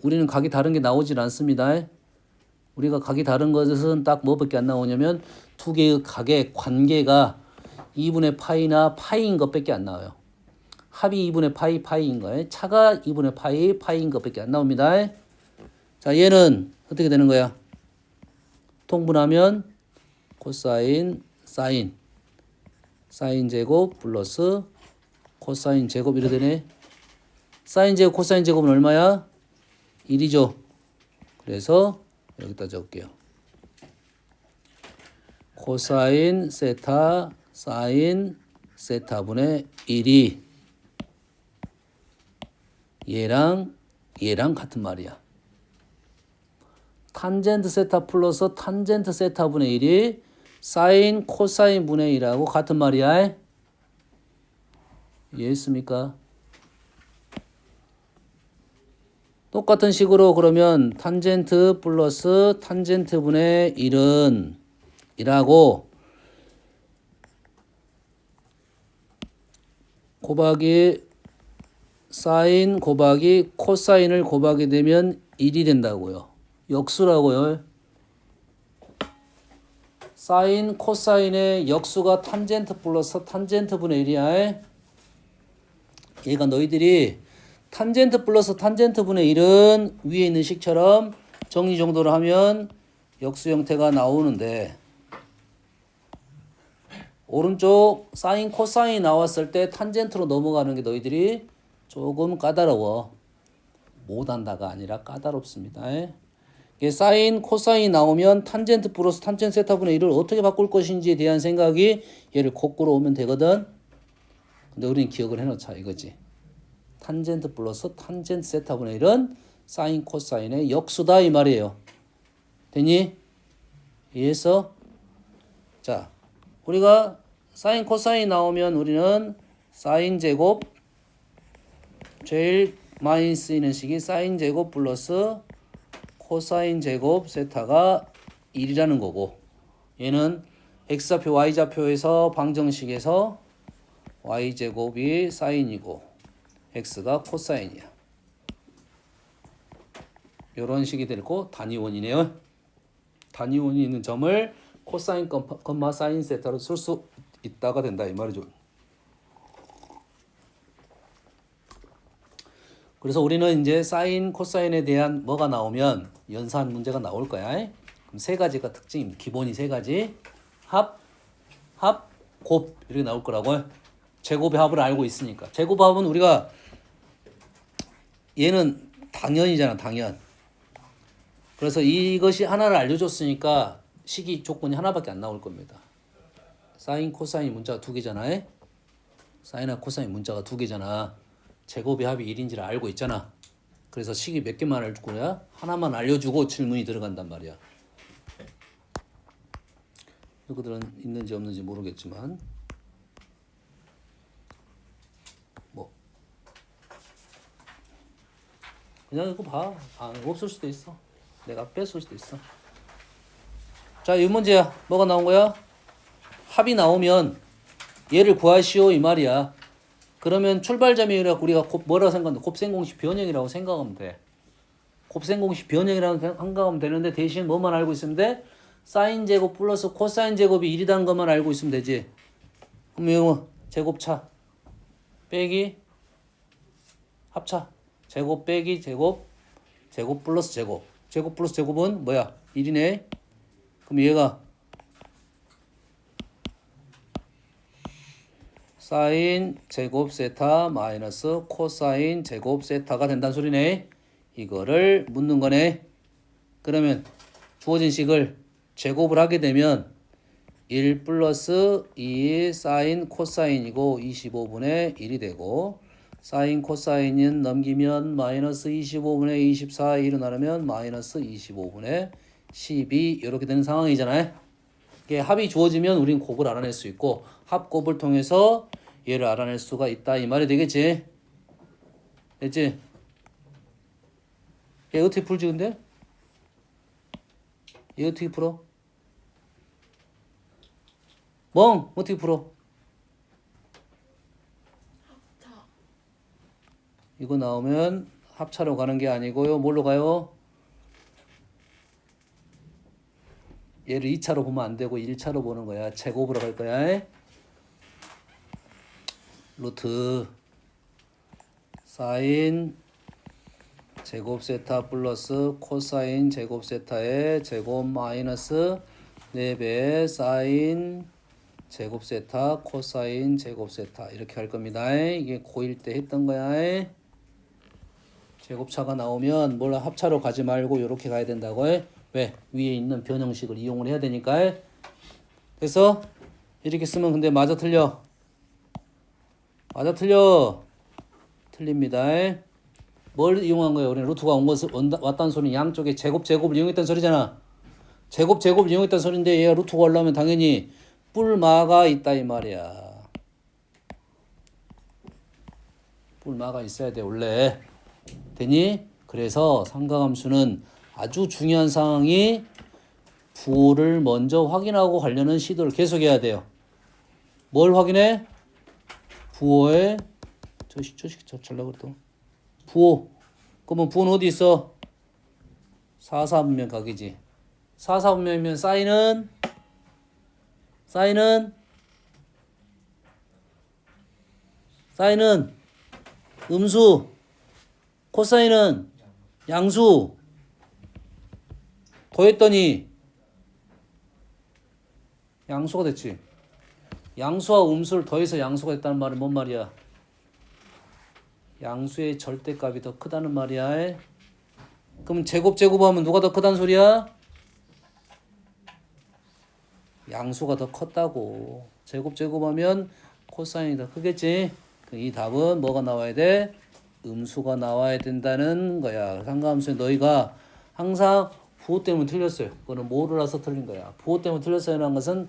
Speaker 1: 우리는 각이 다른 게 나오질 않습니다. 우리가 각이 다른 것은 딱 뭐밖에 안 나오냐면 두 개의 각의 관계가 2분의 파이나 파이인 것밖에 안 나와요. 합이 2분의 파이인 거예요. 차가 2분의 파이인 것밖에 안 나옵니다. 자, 얘는 어떻게 되는 거야? 통분하면 코사인, 사인 제곱 플러스 코사인 제곱 이래 되네. 사인 제곱, 코사인 제곱은 얼마야? 1이죠. 그래서 여기다 적을게요. 코사인 세타 사인 세타분의 1이 얘랑 같은 말이야. 탄젠트 세타 플러스 탄젠트 세타분의 1이 사인 코사인 분의 1하고 같은 말이야. 이해했습니까? 똑같은 식으로 그러면 탄젠트 플러스 탄젠트 분의 1은 1하고 곱하기 사인 곱하기 코사인을 곱하게 되면 1이 된다고요. 역수라고요. 사인 코사인의 역수가 탄젠트 플러스 탄젠트 분의 1이야. 얘가 너희들이 탄젠트 플러스 탄젠트 분의 1은 위에 있는 식처럼 정리정돈을 하면 역수 형태가 나오는데, 오른쪽 사인 코사인이 나왔을 때 탄젠트로 넘어가는 게 너희들이 조금 까다로워. 못한다가 아니라 까다롭습니다. 이게 사인 코사인이 나오면 탄젠트 플러스 탄젠트 세타분의 1을 어떻게 바꿀 것인지에 대한 생각이 얘를 거꾸로 오면 되거든. 근데 우리는 기억을 해놓자 이거지. 탄젠트 플러스 탄젠트 세타분의 1은 사인 코사인의 역수다 이 말이에요. 됐니? 이해했어? 자, 우리가 사인 코사인 나오면 우리는 사인 제곱 제일 많이 쓰이는 식이 사인 제곱 플러스 코사인 제곱 세타가 1이라는 거고, 얘는 x좌표 y좌표에서 방정식에서 y제곱이 사인이고 x가 코사인이야. 이런 식이 되고 단위원이네요. 단위원이 있는 점을 코사인 컴마 사인 세타로 쓸 수 있다가 된다 이 말이죠. 그래서 우리는 이제 사인 코사인에 대한 뭐가 나오면 연산 문제가 나올 거야. 그럼 세 가지가 특징입니다. 기본이 세 가지. 합, 곱 이렇게 나올 거라고요. 제곱의 합을 알고 있으니까. 제곱합은 우리가 얘는 당연이잖아, 당연. 그래서 이것이 하나를 알려줬으니까 식이 조건이 하나밖에 안 나올 겁니다. 사인 코사인 문자가 두 개잖아. 사인하고 코사인 문자가 두 개잖아. 제곱의 합이 1인지를 알고 있잖아. 그래서 식이 몇 개만 알려줄 거야? 하나만 알려주고 질문이 들어간단 말이야. 이거들은 있는지 없는지 모르겠지만 뭐 그냥 이거 봐. 없을 수도 있어. 내가 뺐을 수도 있어. 자, 이 문제야. 뭐가 나온 거야? 합이 나오면 얘를 구하시오 이 말이야. 그러면 출발점이라 우리가 뭐라고 생각하는데 곱셈공식 변형이라고 생각하면 돼. 곱셈공식 변형이라고 생각하면 되는데 대신 뭐만 알고 있으면 돼? 사인 제곱 플러스 코사인 제곱이 1이라는 것만 알고 있으면 되지. 그럼 이거 제곱차 빼기 합차 제곱 빼기 제곱 제곱 플러스 제곱 제곱 플러스 제곱은 뭐야? 1이네. 그럼 얘가 사인 제곱 세타 마이너스 코사인 제곱 세타가 된다는 소리네. 이거를 묻는 거네. 그러면 주어진 식을 제곱을 하게 되면 1 플러스 2 사인 코사인이고 25분의 1이 되고, 사인 코사인은 넘기면 마이너스 25분의 24 일어나려면 마이너스 25분의 12 이렇게 되는 상황이잖아요. 이게 합이 주어지면 우린 곱을 알아낼 수 있고 합곱을 통해서 얘를 알아낼 수가 있다 이 말이 되겠지. 됐지? 얘 어떻게 풀지 근데? 얘 어떻게 풀어? 멍! 어떻게 풀어?
Speaker 2: 합차.
Speaker 1: 이거 나오면 합차로 가는 게 아니고요. 뭘로 가요? 얘를 2차로 보면 안 되고 1차로 보는 거야. 제곱으로 갈 거야. 루트 사인 제곱 세타 플러스 코사인 제곱 세타의 제곱 마이너스 4배 사인 제곱 세타 코사인 제곱 세타 이렇게 할 겁니다. 이게 고1 때 했던 거야. 제곱차가 나오면 몰라 합차로 가지 말고 이렇게 가야 된다고 해. 왜? 위에 있는 변형식을 이용을 해야 되니까. 그래서 이렇게 쓰면 근데 맞아 틀려? 맞아 틀려? 틀립니다. 뭘 이용한 거예요? 우리는 루트가 왔다는 소리는 양쪽에 제곱을 이용했다는 소리잖아. 제곱을 이용했다는 소리인데 얘가 루트가 올라오면 당연히 뿔마가 있다 이 말이야. 뿔마가 있어야 돼 원래. 되니? 그래서 삼각함수는 아주 중요한 상황이 부호를 먼저 확인하고 가려는 시도를 계속해야 돼요. 뭘 확인해? 부호의 저식 잘라 그랬다. 부호. 그러면 부호는 어디 있어? 4사분면 각이지. 4사분면이면 사인은 음수, 코사인은 양수. 더했더니 양수가 됐지. 양수와 음수를 더해서 양수가 됐다는 말은 뭔 말이야? 양수의 절대값이 더 크다는 말이야. 그럼 제곱하면 누가 더 크다는 소리야? 양수가 더 컸다고. 제곱하면 코사인이 더 크겠지. 이 답은 뭐가 나와야 돼? 음수가 나와야 된다는 거야. 상가함수에 너희가 항상 부호 때문에 틀렸어요. 그거는 모르라서 틀린 거야. 부호 때문에 틀렸어요라는 것은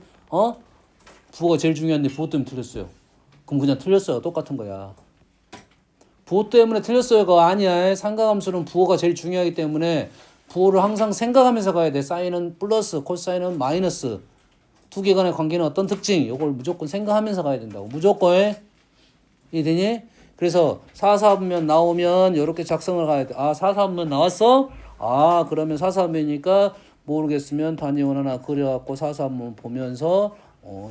Speaker 1: 부호가 제일 중요한데 부호 때문에 틀렸어요. 그럼 그냥 틀렸어요. 똑같은 거야. 부호 때문에 틀렸어요가 아니야. 상가함수는 부호가 제일 중요하기 때문에 부호를 항상 생각하면서 가야 돼. 사인은 플러스, 코사인은 마이너스. 두 개 간의 관계는 어떤 특징? 이걸 무조건 생각하면서 가야 된다고. 무조건. 이해되니? 그래서 4사분면 나오면 이렇게 작성을 가야 돼. 4사분면 나왔어? 그러면 4사분면이니까 모르겠으면 단위원 하나 그려갖고 4사분면 보면서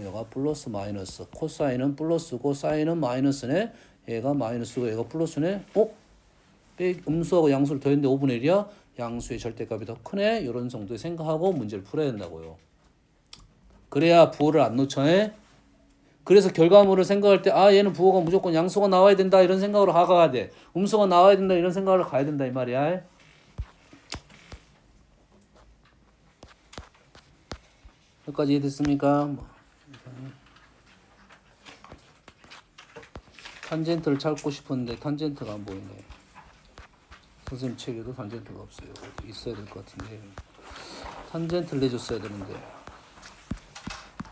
Speaker 1: 얘가 플러스 마이너스. 코사인은 플러스고 사인은 마이너스네. 얘가 마이너스고 얘가 플러스네. 음수하고 양수를 더했는데 5분의 1이야? 양수의 절대값이 더 크네. 이런 정도의 생각하고 문제를 풀어야 된다고요. 그래야 부호를 안 놓쳐. 그래서 결과물을 생각할 때 얘는 부호가 무조건 양수가 나와야 된다 이런 생각으로 가야 돼. 음수가 나와야 된다 이런 생각으로 가야 된다 이 말이야. 여기까지 이해됐습니까? 탄젠트를 찾고 싶었는데 탄젠트가 안 보이네. 선생님 책에도 탄젠트가 없어요. 있어야 될 것 같은데. 탄젠트를 내줬어야 되는데.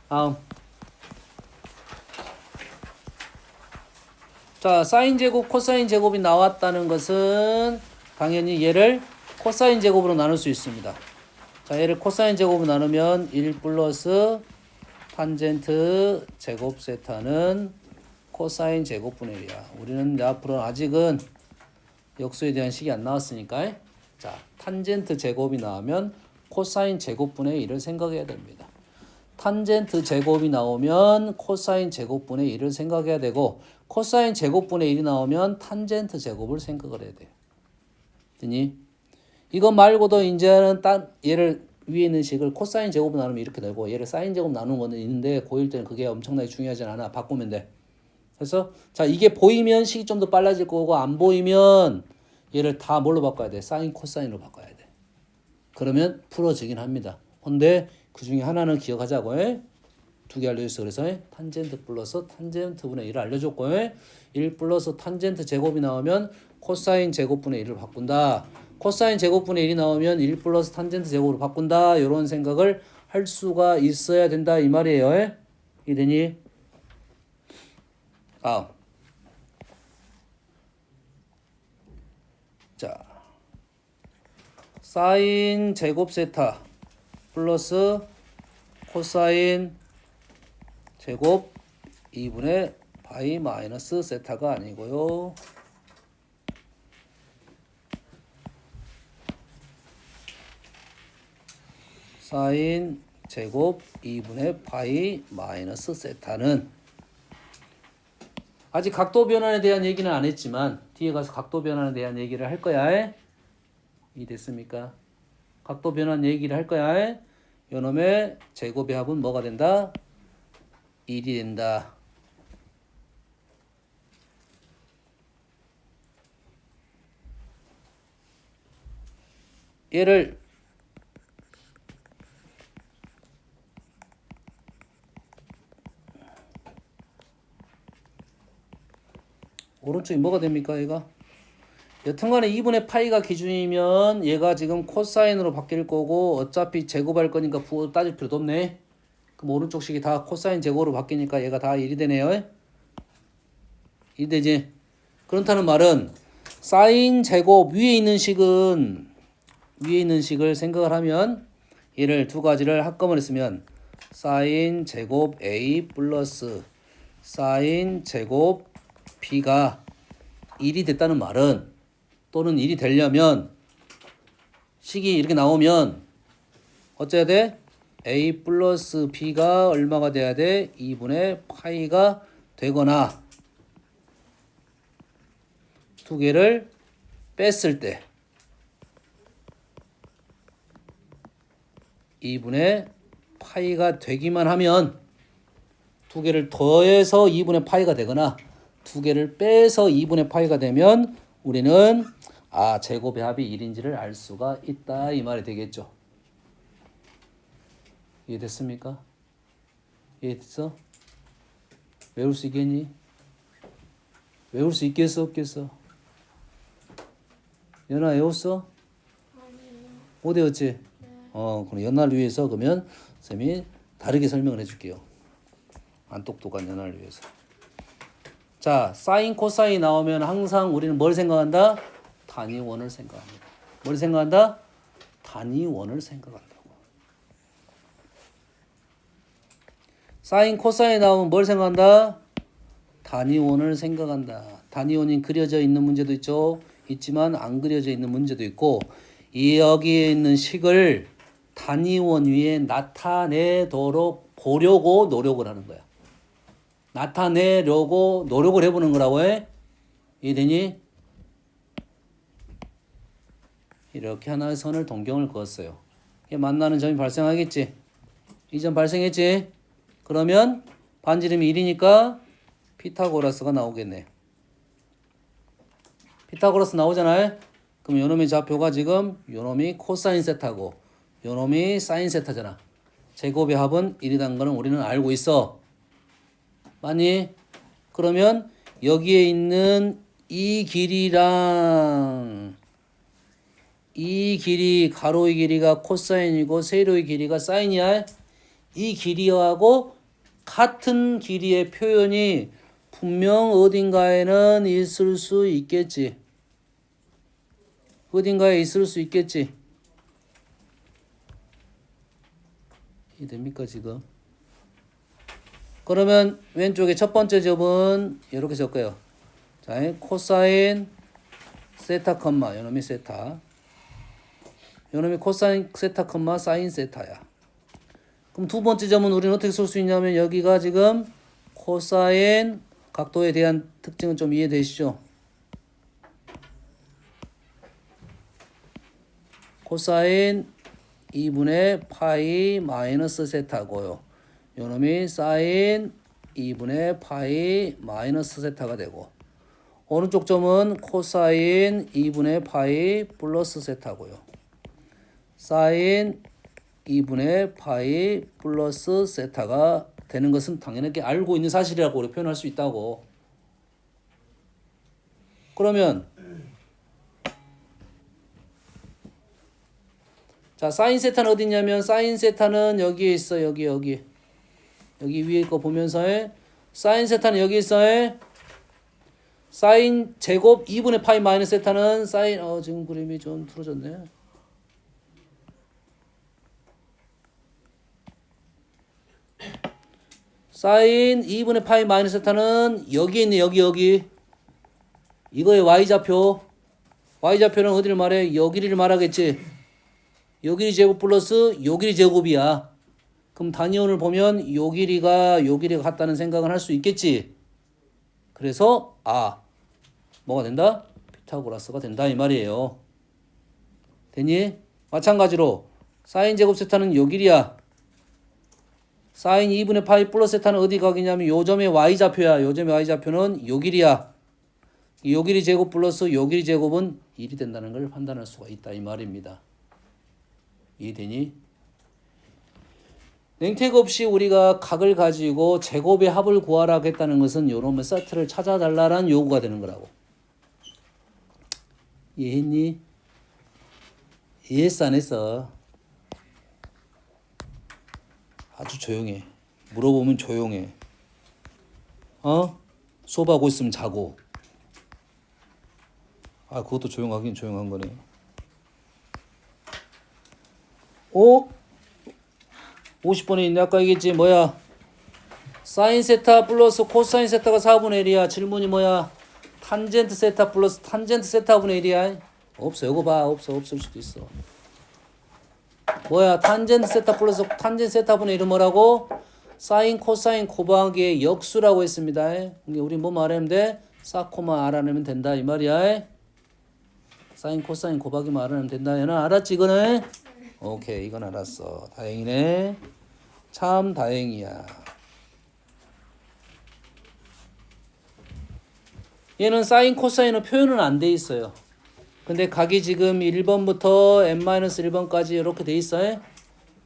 Speaker 1: 다음. 자, 사인 제곱, 코사인 제곱이 나왔다는 것은 당연히 얘를 코사인 제곱으로 나눌 수 있습니다. 자, 얘를 코사인 제곱으로 나누면 1 플러스 탄젠트 제곱 세타는 코사인 제곱분의 1이야. 우리는 앞으로 아직은 역수에 대한 식이 안 나왔으니까. 자, 탄젠트 제곱이 나오면 코사인 제곱분의 1을 생각해야 됩니다. 탄젠트 제곱이 나오면 코사인 제곱분의 1을 생각해야 되고 코사인 제곱분의 1이 나오면 탄젠트 제곱을 생각을 해야 돼요. 됐니? 이거 말고도 이제는 얘를 위에 있는 식을 코사인 제곱을 나누면 이렇게 되고 얘를 사인 제곱 나누는 거는 있는데 고1 때는 그게 엄청나게 중요하진 않아. 바꾸면 돼. 그래서 자 이게 보이면 식이 좀 더 빨라질 거고 안 보이면 얘를 다 뭘로 바꿔야 돼? 사인 코사인으로 바꿔야 돼. 그러면 풀어지긴 합니다. 근데 그 중에 하나는 기억하자고. 두 개 알려줬어. 그래서 탄젠트 플러스 탄젠트분의 1을 알려줬고 1 플러스 탄젠트 제곱이 나오면 코사인 제곱분의 1을 바꾼다. 코사인 제곱분의 1이 나오면 1 플러스 탄젠트 제곱으로 바꾼다. 이런 생각을 할 수가 있어야 된다 이 말이에요. 이해되니? 자, 사인 제곱 세타 플러스 코사인 제곱 2분의 파이 마이너스 세타가 아니고요. 사인 제곱 2분의 파이 마이너스 세타는 아직 각도 변환에 대한 얘기는 안 했지만 뒤에 가서 각도 변환에 대한 얘기를 할 거야. 이해됐습니까? 각도 변환 얘기를 할 거야. 요놈의 제곱의 합은 뭐가 된다? 1이 된다. 얘를 오른쪽이 뭐가 됩니까? 얘가 여튼간에 2분의 파이가 기준이면 얘가 지금 코사인으로 바뀔 거고 어차피 제곱할 거니까 부호 따질 필요도 없네. 그럼 오른쪽 식이 다 코사인 제곱으로 바뀌니까 얘가 다 1이 되네요. 1이 되지? 그렇다는 말은 사인 제곱 위에 있는 식을 생각을 하면 얘를 두 가지를 합금을 했으면 사인 제곱 A 플러스 사인 제곱 B가 1이 됐다는 말은 또는 1이 되려면 식이 이렇게 나오면 어째야 돼? a 플러스 b가 얼마가 돼야 돼? 2분의 파이가 되거나 두 개를 뺐을 때 2분의 파이가 되기만 하면 두 개를 더해서 2분의 파이가 되거나 두 개를 빼서 2분의 파이가 되면 우리는 제곱의 합이 1인지를 알 수가 있다 이 말이 되겠죠. 이해됐습니까? 이해됐어? 외울 수 있겠니? 외울 수 있겠어 없겠어? 연아 외웠어?
Speaker 2: 아니요.
Speaker 1: 못 외웠지? 그럼 연아를 위해서 그러면 쌤이 다르게 설명을 해줄게요. 안 똑똑한 연아를 위해서. 자, 사인 코사인 나오면 항상 우리는 뭘 생각한다? 단위원을 생각합니다. 뭘 생각한다? 단위원을 생각한다고. 사인 코사인 나오면 뭘 생각한다? 단위원을 생각한다. 단위원이 그려져 있는 문제도 있지만 안 그려져 있는 문제도 있고 여기에 있는 식을 단위원 위에 나타내도록 보려고 노력을 하는 거야. 나타내려고 노력을 해보는 거라고 해. 이해되니? 이렇게 하나의 선을 동경을 그었어요. 만나는 점이 발생하겠지. 이 점 발생했지. 그러면 반지름이 1이니까 피타고라스가 나오겠네. 피타고라스 나오잖아요. 그럼 요놈의 좌표가 지금 요놈이 코사인 세타고 요놈이 사인 세타잖아. 제곱의 합은 1이라는 거는 우리는 알고 있어. 맞니? 그러면 여기에 있는 이 길이랑 이 길이 가로의 길이가 코사인이고 세로의 길이가 사인이야. 이 길이하고 같은 길이의 표현이 분명 어딘가에는 있을 수 있겠지. 어딘가에 있을 수 있겠지. 이해됩니까 지금? 그러면 왼쪽에 첫 번째 접은 이렇게 적어요. 자, 코사인 세타 컴마 요놈이 세타. 요놈이 코사인 세타 컴마 사인 세타야. 그럼 두 번째 점은 우리는 어떻게 쓸 수 있냐면 여기가 지금 코사인 각도에 대한 특징은 좀 이해되시죠? 코사인 2분의 파이 마이너스 세타고요. 요놈이 사인 2분의 파이 마이너스 세타가 되고 오른쪽 점은 코사인 2분의 파이 플러스 세타고요. 사인 2분의 파이 플러스 세타가 되는 것은 당연하게 알고 있는 사실이라고 우리 표현할 수 있다고. 그러면 자, 사인 세타는 어디 있냐면 사인 세타는 여기에 있어. 여기 위에 거 보면서 사인 세타는 여기 있어. 사인 제곱 2분의 파이 마이너스 세타는 사인 지금 그림이 좀 틀어졌네. 사인 2분의 파이 마이너스 세타는 여기 있네. 여기 이거의 y좌표. y좌표는 어디를 말해? 요 길이를 말하겠지. 요 길이 제곱 플러스 요 길이 제곱이야. 그럼 단위원을 보면 요 길이가 같다는 생각을 할 수 있겠지. 그래서 뭐가 된다? 피타고라스가 된다 이 말이에요. 됐니? 마찬가지로 사인 제곱 세타는 요 길이야. 사인 2분의 파이 플러스 세타는 어디 각이냐면 요 점의 y좌표야. 요 점의 y좌표는 요 길이야. 요 길이 제곱 플러스 요 길이 제곱은 1이 된다는 걸 판단할 수가 있다 이 말입니다. 이해되니? 냉택 없이 우리가 각을 가지고 제곱의 합을 구하라 했다는 것은 요런 세트를 찾아달라는 요구가 되는 거라고. 이해했니? 이해했어 안 했어? 아주 조용해. 물어보면 조용해. 수업하고 있으면 자고. 그것도 조용하긴 조용한 거네. 50번에 있네. 아까 얘기했지. 뭐야? 사인 세타 플러스 코사인 세타가 4분의 1이야. 질문이 뭐야? 탄젠트 세타 플러스 탄젠트 세타분의 1이야. 없어. 이거 봐. 없을 수도 있어. 뭐야? 탄젠트 세타 플러스 탄젠트 세타분의 1은 뭐라고? 사인 코사인 곱하기의 역수라고 했습니다. 우리 뭐 말하면 돼? 사코만 알아내면 된다 이 말이야. 사인 코사인 곱하기만 알아내면 된다. 얘는 알았지 이거는? 오케이, 이건 알았어. 다행이네. 참 다행이야. 얘는 사인 코사인은 표현은 안 돼 있어요. 근데 각이 지금 1번부터 n-1번까지 이렇게 돼 있어요.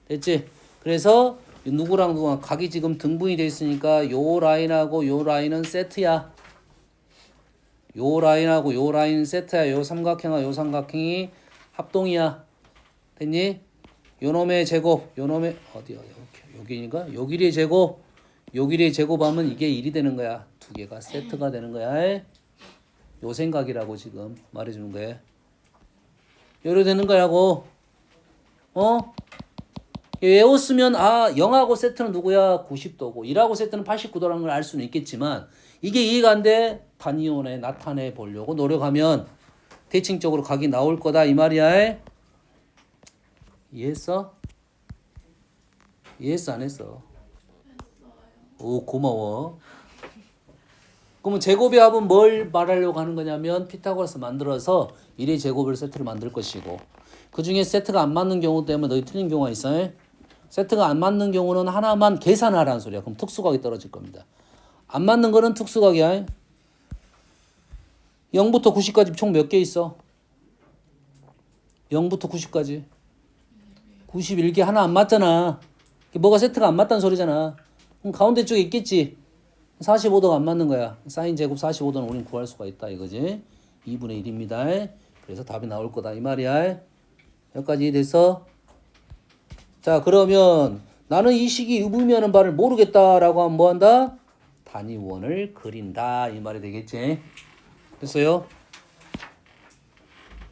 Speaker 1: 됐지? 그래서 누구랑 각이 지금 등분이 돼 있으니까 요 라인하고 요 라인은 세트야. 요 라인하고 요 라인 세트야. 요 삼각형과 요 삼각형이 합동이야. 됐니? 요놈의 제곱, 요놈의 어디야? 여기니까 요 길이의 제곱, 요 길이의 제곱하면 이게 1이 되는 거야. 두 개가 세트가 되는 거야. 요 생각이라고 지금 말해주는 거야. 요래 되는 거라고. 외웠으면 0하고 세트는 누구야? 90도고 1하고 세트는 89도라는 걸 알 수는 있겠지만 이게 이해가 안 돼? 단위원에 나타내 보려고 노력하면 대칭적으로 각이 나올 거다 이 말이야. 이해했어? 이해했어 안 했어? 오 고마워. 그러면 제곱의 합은 뭘 말하려고 하는 거냐면 피타고라스 만들어서 1의 제곱을 세트를 만들 것이고 그 중에 세트가 안 맞는 경우 때문에 너희 틀린 경우가 있어요. 세트가 안 맞는 경우는 하나만 계산하라는 소리야. 그럼 특수각이 떨어질 겁니다. 안 맞는 거는 특수각이야. 0부터 90까지 총 몇 개 있어? 0부터 90까지 91개 하나 안 맞잖아. 뭐가 세트가 안 맞다는 소리잖아. 그럼 가운데 쪽에 있겠지. 45도가 안 맞는 거야. 사인 제곱 45도는 우린 구할 수가 있다 이거지. 2분의 1입니다. 그래서 답이 나올 거다 이 말이야. 여기까지 이해됐어? 자 그러면 나는 이 식이 의미하는 바를 모르겠다라고 하면 뭐한다? 단위원을 그린다 이 말이 되겠지. 됐어요?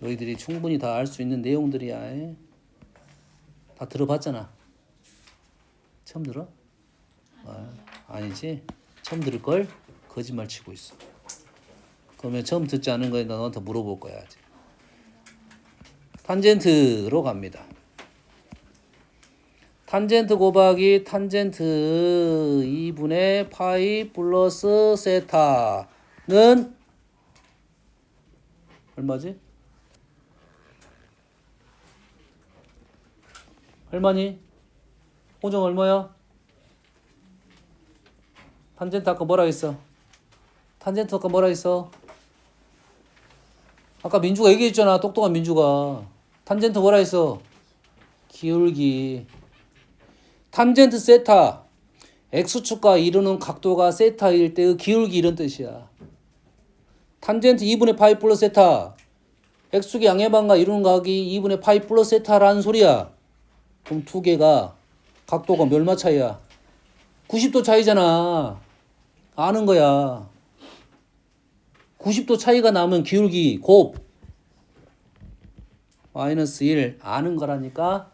Speaker 1: 너희들이 충분히 다 알 수 있는 내용들이야. 다 들어봤잖아. 처음 들어? 아니지? 처음 들을걸? 거짓말 치고 있어. 그러면 처음 듣지 않은 거에 너한테 물어볼 거야. 아직. 탄젠트로 갑니다. 탄젠트 곱하기 탄젠트 2분의 파이 플러스 세타는 얼마지? 얼마니? 호정 얼마야? 탄젠트 아까 뭐라 했어? 탄젠트 아까 뭐라 했어? 아까 민주가 얘기했잖아. 똑똑한 민주가. 탄젠트 뭐라 했어? 기울기. 탄젠트 세타. x축과 이루는 각도가 세타일 때의 기울기 이런 뜻이야. 탄젠트 2분의 파이 플러스 세타. x축의 양해반과 이루는 각이 2분의 파이 플러스 세타라는 소리야. 그럼 두 개가 각도가 얼마 차이야? 90도 차이잖아. 아는 거야. 90도 차이가 나면 기울기 곱 마이너스 1 아는 거라니까.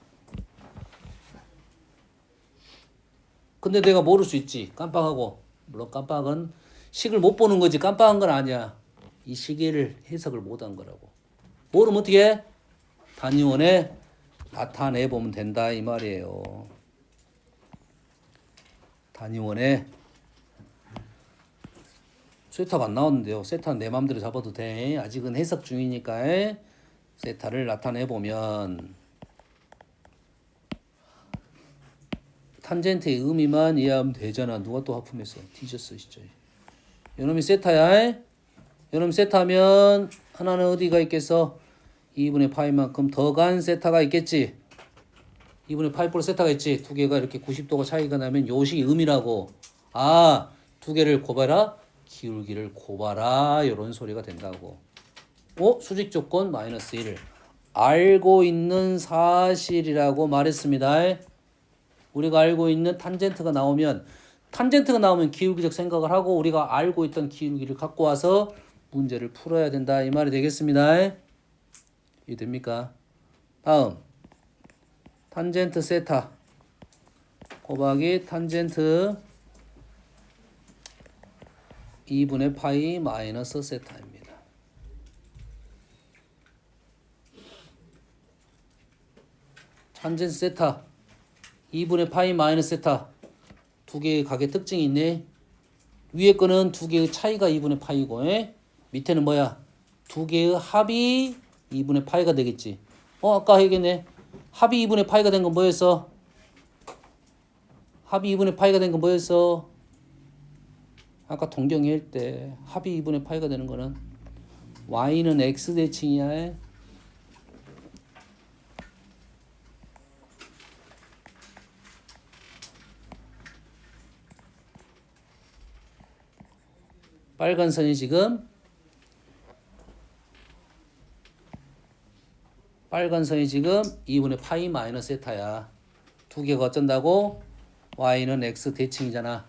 Speaker 1: 근데 내가 모를 수 있지. 깜빡하고. 물론 깜빡은 식을 못 보는 거지. 깜빡한 건 아니야. 이 시계를 해석을 못한 거라고. 모르면 어떻게 해? 단위원에 나타내보면 된다 이 말이에요. 단위원에 세타가 안 나왔는데요. 세타는 내 맘대로 잡아도 돼. 아직은 해석 중이니까 세타를 나타내보면 탄젠트의 의미만 이해하면 되잖아. 누가 또 하품했어. 뒤졌어 진짜. 요놈이 세타야. 요놈 세타면 하나는 어디가 있겠어? 2분의 파이만큼 더 간 세타가 있겠지. 2분의 파이 플러스 세타가 있지. 두 개가 이렇게 90도가 차이가 나면 요식이 의미라고. 두 개를 곱해라. 기울기를 곱하라. 이런 소리가 된다고. 수직 조건 마이너스 1을 알고 있는 사실이라고 말했습니다. 우리가 알고 있는 탄젠트가 나오면 기울기적 생각을 하고 우리가 알고 있던 기울기를 갖고 와서 문제를 풀어야 된다 이 말이 되겠습니다. 이해됩니까? 다음 탄젠트 세타 곱하기 탄젠트 2분의 파이 마이너스 세타입니다. 탄젠트 세타 2분의 파이 마이너스 세타 두 개의 각의 특징이 있네. 위에 거는 두 개의 차이가 2분의 파이고 밑에는 뭐야? 두 개의 합이 2분의 파이가 되겠지. 아까 얘기했네. 합이 2분의 파이가 된 건 뭐였어? 합이 2분의 파이가 된 건 뭐였어? 아까 동경이 할 때 합이 2분의 파이가 되는 거는 y는 x 대칭이야. 빨간 선이 지금 2분의 파이 마이너스 세타야. 두 개가 어쩐다고? y는 x 대칭이잖아.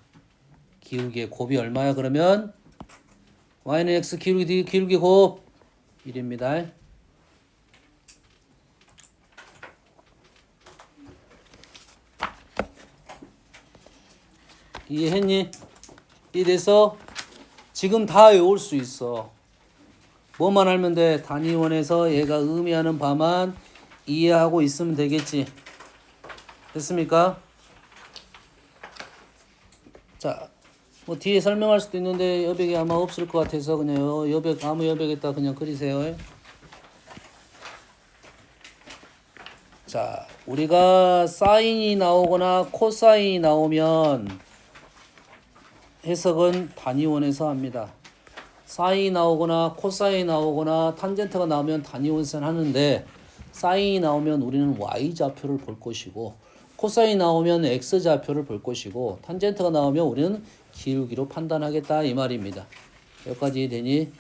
Speaker 1: 기울기의 곱이 얼마야 그러면? y는 x 기울기 곱 1입니다. 이해했니? 이래서 지금 다 외울 수 있어. 뭐만 알면 돼? 단위원에서 얘가 의미하는 바만 이해하고 있으면 되겠지. 됐습니까? 자, 뭐 뒤에 설명할 수도 있는데 여백이 아마 없을 것 같아서 그냥 여백 아무 여백에다 그냥 그리세요. 자, 우리가 사인이 나오거나 코사인이 나오면 해석은 단위원에서 합니다. 사인이 나오거나 코사인이 나오거나 탄젠트가 나오면 단위원에서 하는데 사인이 나오면 우리는 y좌표를 볼 것이고 코사인이 나오면 x좌표를 볼 것이고 탄젠트가 나오면 우리는 기울기로 판단하겠다 이 말입니다. 여기까지 이해되니?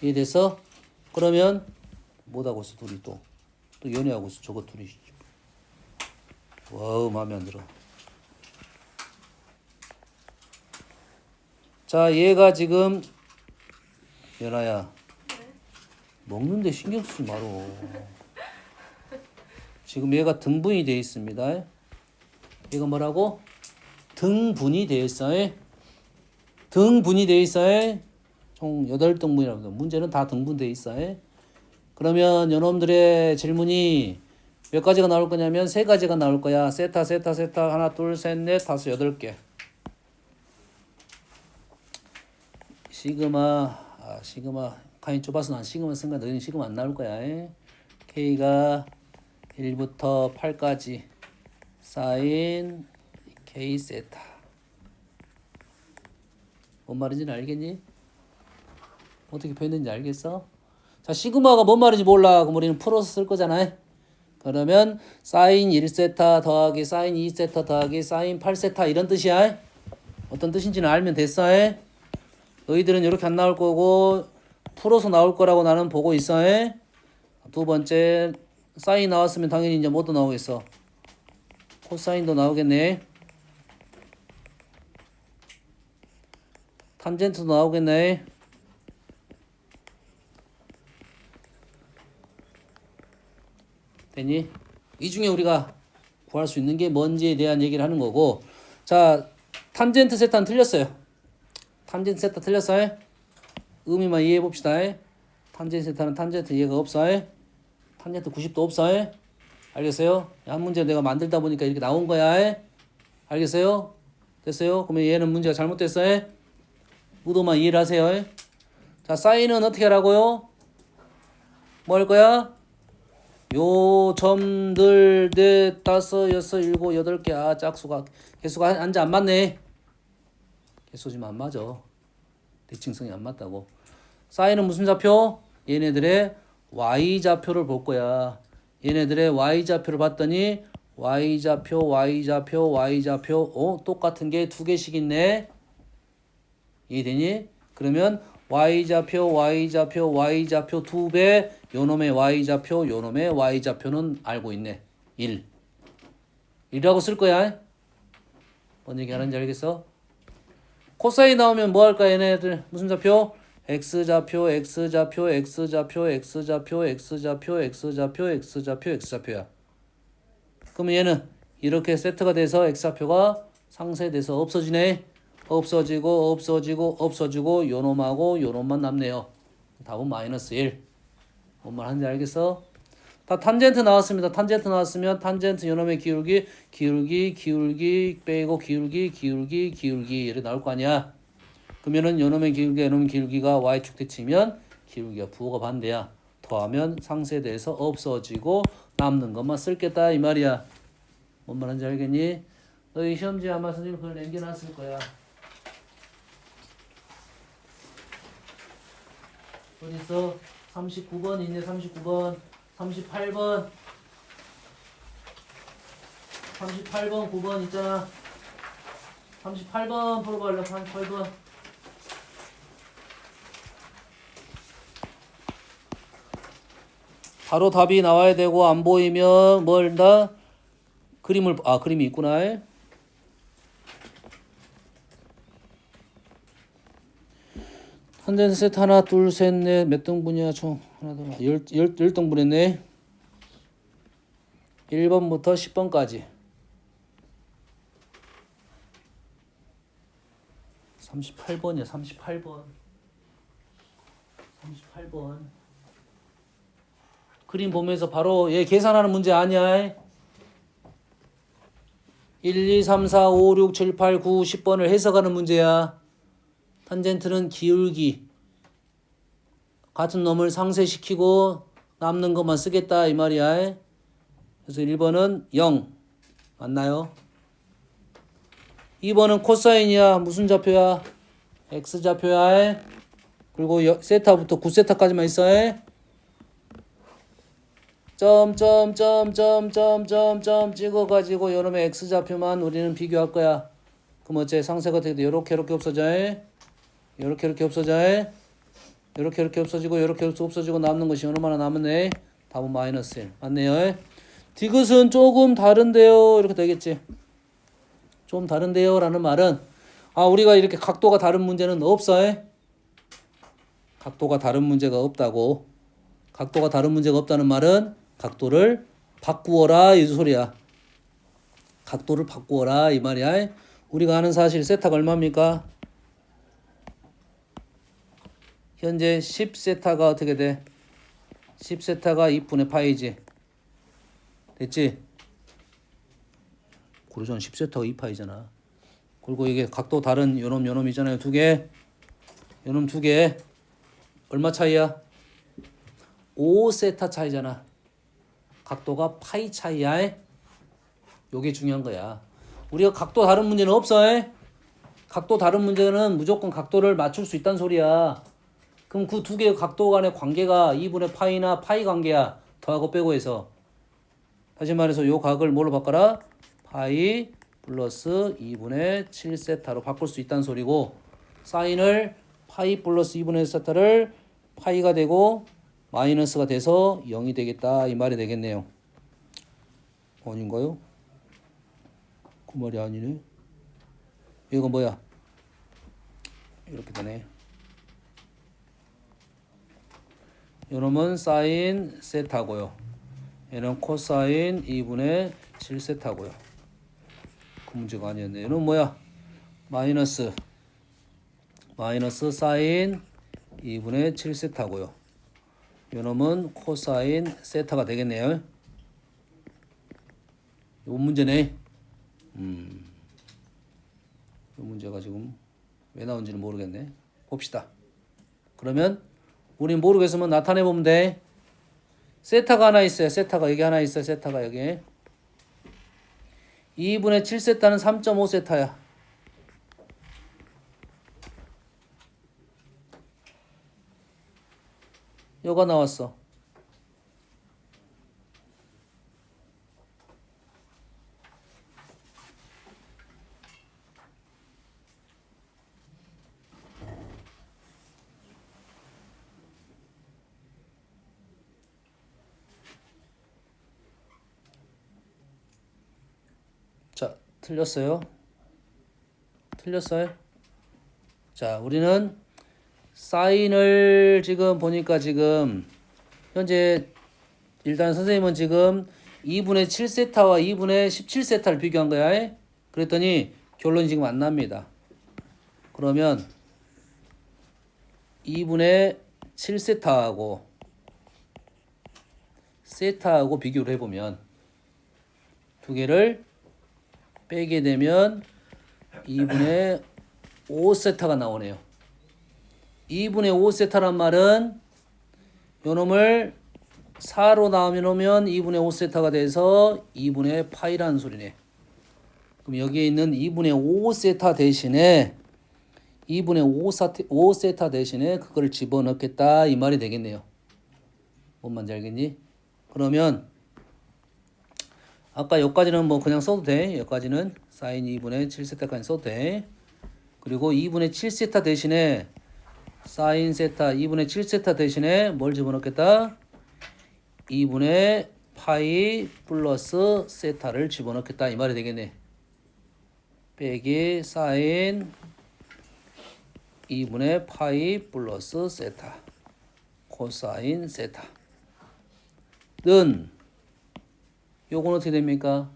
Speaker 1: 이해돼서? 그러면 뭐하고 있어 둘이 또 연애하고 있어 저거 둘이. 와우 마음에 안 들어. 자 얘가 지금 연아야 먹는데 신경 쓰지 마라. 지금 얘가 등분이 되어 있습니다. 얘가 뭐라고? 등분이 되어 있어요. 등분이 되어 있어요. 총 8등분이라고 합니다. 문제는 다 등분되어 있어요. 그러면 여러분들의 질문이 몇 가지가 나올 거냐면 3가지가 나올 거야. 세타 하나 둘 셋 넷 다섯 8개. 시그마 가인 좁아서 난 시그마 쓴 거야. 너희는 시그마 안 나올 거야. K가 1부터 8까지 사인 K 세타. 뭔 말인지는 알겠니? 어떻게 표현되는지 알겠어? 자, 시그마가 뭔 말인지 몰라. 그럼 우리는 풀어서 쓸 거잖아. 그러면 사인 1세타 더하기 사인 2세타 더하기 사인 8세타 이런 뜻이야. 어떤 뜻인지는 알면 됐어. 너희들은 이렇게 안 나올 거고 풀어서 나올 거라고 나는 보고 있어. 두 번째 사인 나왔으면 당연히 이제 뭐도 나오겠어? 코사인도 나오겠네. 탄젠트도 나오겠네. 되니? 이 중에 우리가 구할 수 있는 게 뭔지에 대한 얘기를 하는 거고. 자, 탄젠트 세타는 틀렸어요. 탄젠트 세타 틀렸어요. 의미만 이해해 봅시다. 탄젠트 세타는 탄젠트 이해가 없어요. 탄젠트 90도 없어요. 알겠어요? 한 문제 내가 만들다 보니까 이렇게 나온 거야. 알겠어요? 됐어요? 그러면 얘는 문제가 잘못됐어요. 의도만 이해를 하세요. 자, 사인은 어떻게 하라고요? 뭐 할 거야? 요 점들 넷, 다섯, 여섯, 일곱, 8개. 아, 짝수가 개수가 한자 안 맞네. 개수 지금 안 맞아. 대칭성이 안 맞다고. 사인은 무슨 좌표? 얘네들의 y좌표를 볼 거야. 얘네들의 y좌표를 봤더니 y좌표 똑같은 게 2개씩 있네. 이해되니? 그러면 y좌표 2배 요놈의 y좌표 요놈의 y좌표는 알고 있네. 1이라고 쓸 거야. 뭔 얘기 하는지 알겠어? 코사인 나오면 뭐 할까 얘네들 무슨 좌표? x좌표 x좌표야. 그러면 얘는 이렇게 세트가 돼서 x좌표가 상쇄돼서 없어지네. 없어지고 요놈하고 요놈만 남네요. 답은 마이너스 1. 뭔 말 하는지 알겠어? 다 탄젠트 나왔습니다. 탄젠트 나왔으면 탄젠트 요놈의 기울기 빼고 기울기 이렇게 나올 거 아니야. 그러면은 요놈의 기울기가 y축 대치면 기울기가 부호가 반대야. 더하면 상쇄돼서 없어지고 남는 것만 쓸겠다 이 말이야. 뭔 말인지 알겠니? 너희 시험지에 아마 선생님 그걸 남겨놨을 거야. 어디 있어? 39번 있네. 39번 38번 9번 있잖아. 38번 풀어볼래. 38번 바로 답이 나와야 되고 안 보이면 뭘 한다? 그림이 있구나. 탄젠트 세트 하나 둘 셋 넷 몇 등분이야 총 하나 둘 등분했네. 1번부터 10번까지 38번이야. 38번 그림 보면서 바로 얘 계산하는 문제 아니야. 1, 2, 3, 4, 5, 6, 7, 8, 9, 10번을 해석하는 문제야. 탄젠트는 기울기 같은 놈을 상쇄시키고 남는 것만 쓰겠다 이 말이야. 그래서 1번은 0 맞나요? 2번은 코사인이야. 무슨 좌표야? X좌표야. 그리고 세타부터 9세타까지만 있어. 점 찍어가지고 요놈의 X좌표만 우리는 비교할 거야. 그럼 어째 상세가 어떻게 돼? 요렇게 없어져. 요렇게 없어져. 요렇게 없어지고 요렇게 없어지고 남는 것이 얼마나 남았네. 답은 마이너스 1 맞네요. 디귿은 조금 다른데요 이렇게 되겠지. 좀 다른데요 라는 말은 우리가 이렇게 각도가 다른 문제는 없어. 각도가 다른 문제가 없다고. 각도가 다른 문제가 없다는 말은 각도를 바꾸어라 이 소리야. 각도를 바꾸어라 이 말이야. 우리가 아는 사실 세타가 얼마입니까? 현재 10세타가 어떻게 돼? 10세타가 2분의 파이지. 됐지? 고르전 10세타가 2파이잖아. 그리고 이게 각도 다른 요놈 있잖아요. 두 개. 요놈 두 개. 얼마 차이야? 5세타 차이잖아. 각도가 파이 차이야. 요게 중요한 거야. 우리가 각도 다른 문제는 없어. 각도 다른 문제는 무조건 각도를 맞출 수 있다는 소리야. 그럼 그 두 개의 각도 간의 관계가 2분의 파이나 파이 관계야. 더하고 빼고 해서. 다시 말해서 요 각을 뭘로 바꿔라? 파이 플러스 2분의 7세타로 바꿀 수 있다는 소리고, 사인을 파이 플러스 2분의 7세타를 파이가 되고 마이너스가 돼서 0이 되겠다 이 말이 되겠네요. 아닌가요? 그 말이 아니네. 이거 뭐야? 이렇게 되네. 요놈은 사인 세타고요. 얘는 코사인 2분의 7세타고요. 그 문제가 아니었네. 얘는 뭐야? 마이너스 사인 2분의 7세타고요. 요놈은 코사인 세타가 되겠네요. 요 문제네. 요 문제가 지금 왜 나온지는 모르겠네. 봅시다. 그러면 우린 모르겠으면 나타내 보면 돼. 세타가 하나 있어요. 세타가 여기 하나 있어요. 세타가 여기. 2분의 7세타는 3.5세타야. 요가 나왔어. 자, 틀렸어요. 자, 우리는 사인을 지금 보니까 지금 현재 일단 선생님은 지금 2분의 7세타와 2분의 17세타를 비교한 거야. 그랬더니 결론이 지금 안 납니다. 그러면 2분의 7세타하고 세타하고 비교를 해보면 두 개를 빼게 되면 2분의 5세타가 나오네요. 2분의 5세타란 말은 요놈을 4로 나누면 2분의 5세타가 돼서 2분의 파이라는 소리네. 그럼 여기에 있는 2분의 5세타 대신에 2분의 5세타 대신에 그거를 집어넣겠다 이 말이 되겠네요. 뭔 말인지 알겠니? 그러면 아까 여기까지는 뭐 그냥 써도 돼. 여기까지는 사인 2분의 7세타까지 써도 돼. 그리고 2분의 7세타 대신에 사인 세타 2분의 7세타 대신에 뭘 집어넣겠다? 2분의 파이 플러스 세타를 집어넣겠다 이 말이 되겠네. 빼기 사인 2분의 파이 플러스 세타 코사인 세타 는 요건 어떻게 됩니까?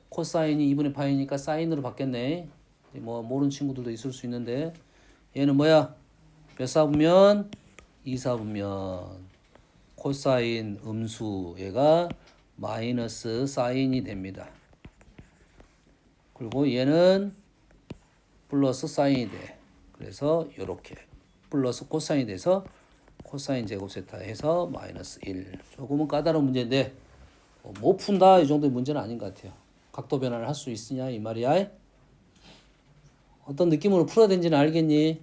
Speaker 1: 코사인이 2분의 파이니까 사인으로 바뀌었네. 뭐 모르는 친구들도 있을 수 있는데 얘는 뭐야? 몇 사분면? 2사분면 코사인 음수 얘가 마이너스 사인이 됩니다. 그리고 얘는 플러스 사인이 돼. 그래서 요렇게 플러스 코사인이 돼서 코사인 제곱 세타 해서 마이너스 1. 조금은 까다로운 문제인데 못 푼다 이 정도의 문제는 아닌 것 같아요. 각도 변화를 할 수 있으냐 이 말이야. 어떤 느낌으로 풀어야 되는지는 알겠니?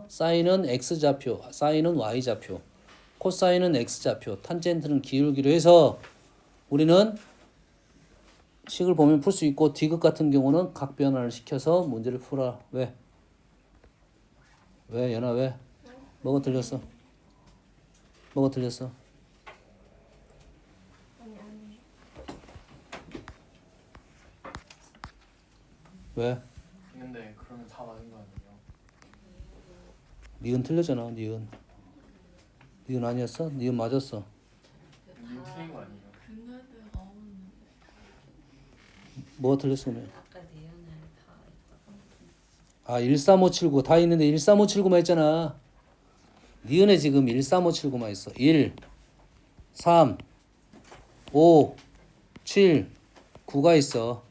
Speaker 1: 사인은 x좌표, 사인은 y좌표, 코사인은 x좌표, 탄젠트는 기울기로 해서 우리는 식을 보면 풀 수 있고 디귿 같은 경우는 각 변화를 시켜서 문제를 풀어. 왜? 왜 연아 왜? 뭐가 틀렸어? 뭐가 틀렸어?
Speaker 2: 아니.
Speaker 1: 왜?
Speaker 3: 근데 그러면 다 맞은 거 아니에요?
Speaker 1: 니은 틀렸잖아. 니은 아니었어? 니은 맞았어.
Speaker 3: 이거 틀린 거 아니에요?
Speaker 2: 근데가 없는데.
Speaker 1: 뭐가 틀렸어 그러면?
Speaker 4: 아까 내용을 다 했다고.
Speaker 1: 아 13579 다 있는데 13579만 했잖아. 니은에 지금 13579만 있어. 1 3 5 7 9가 있어.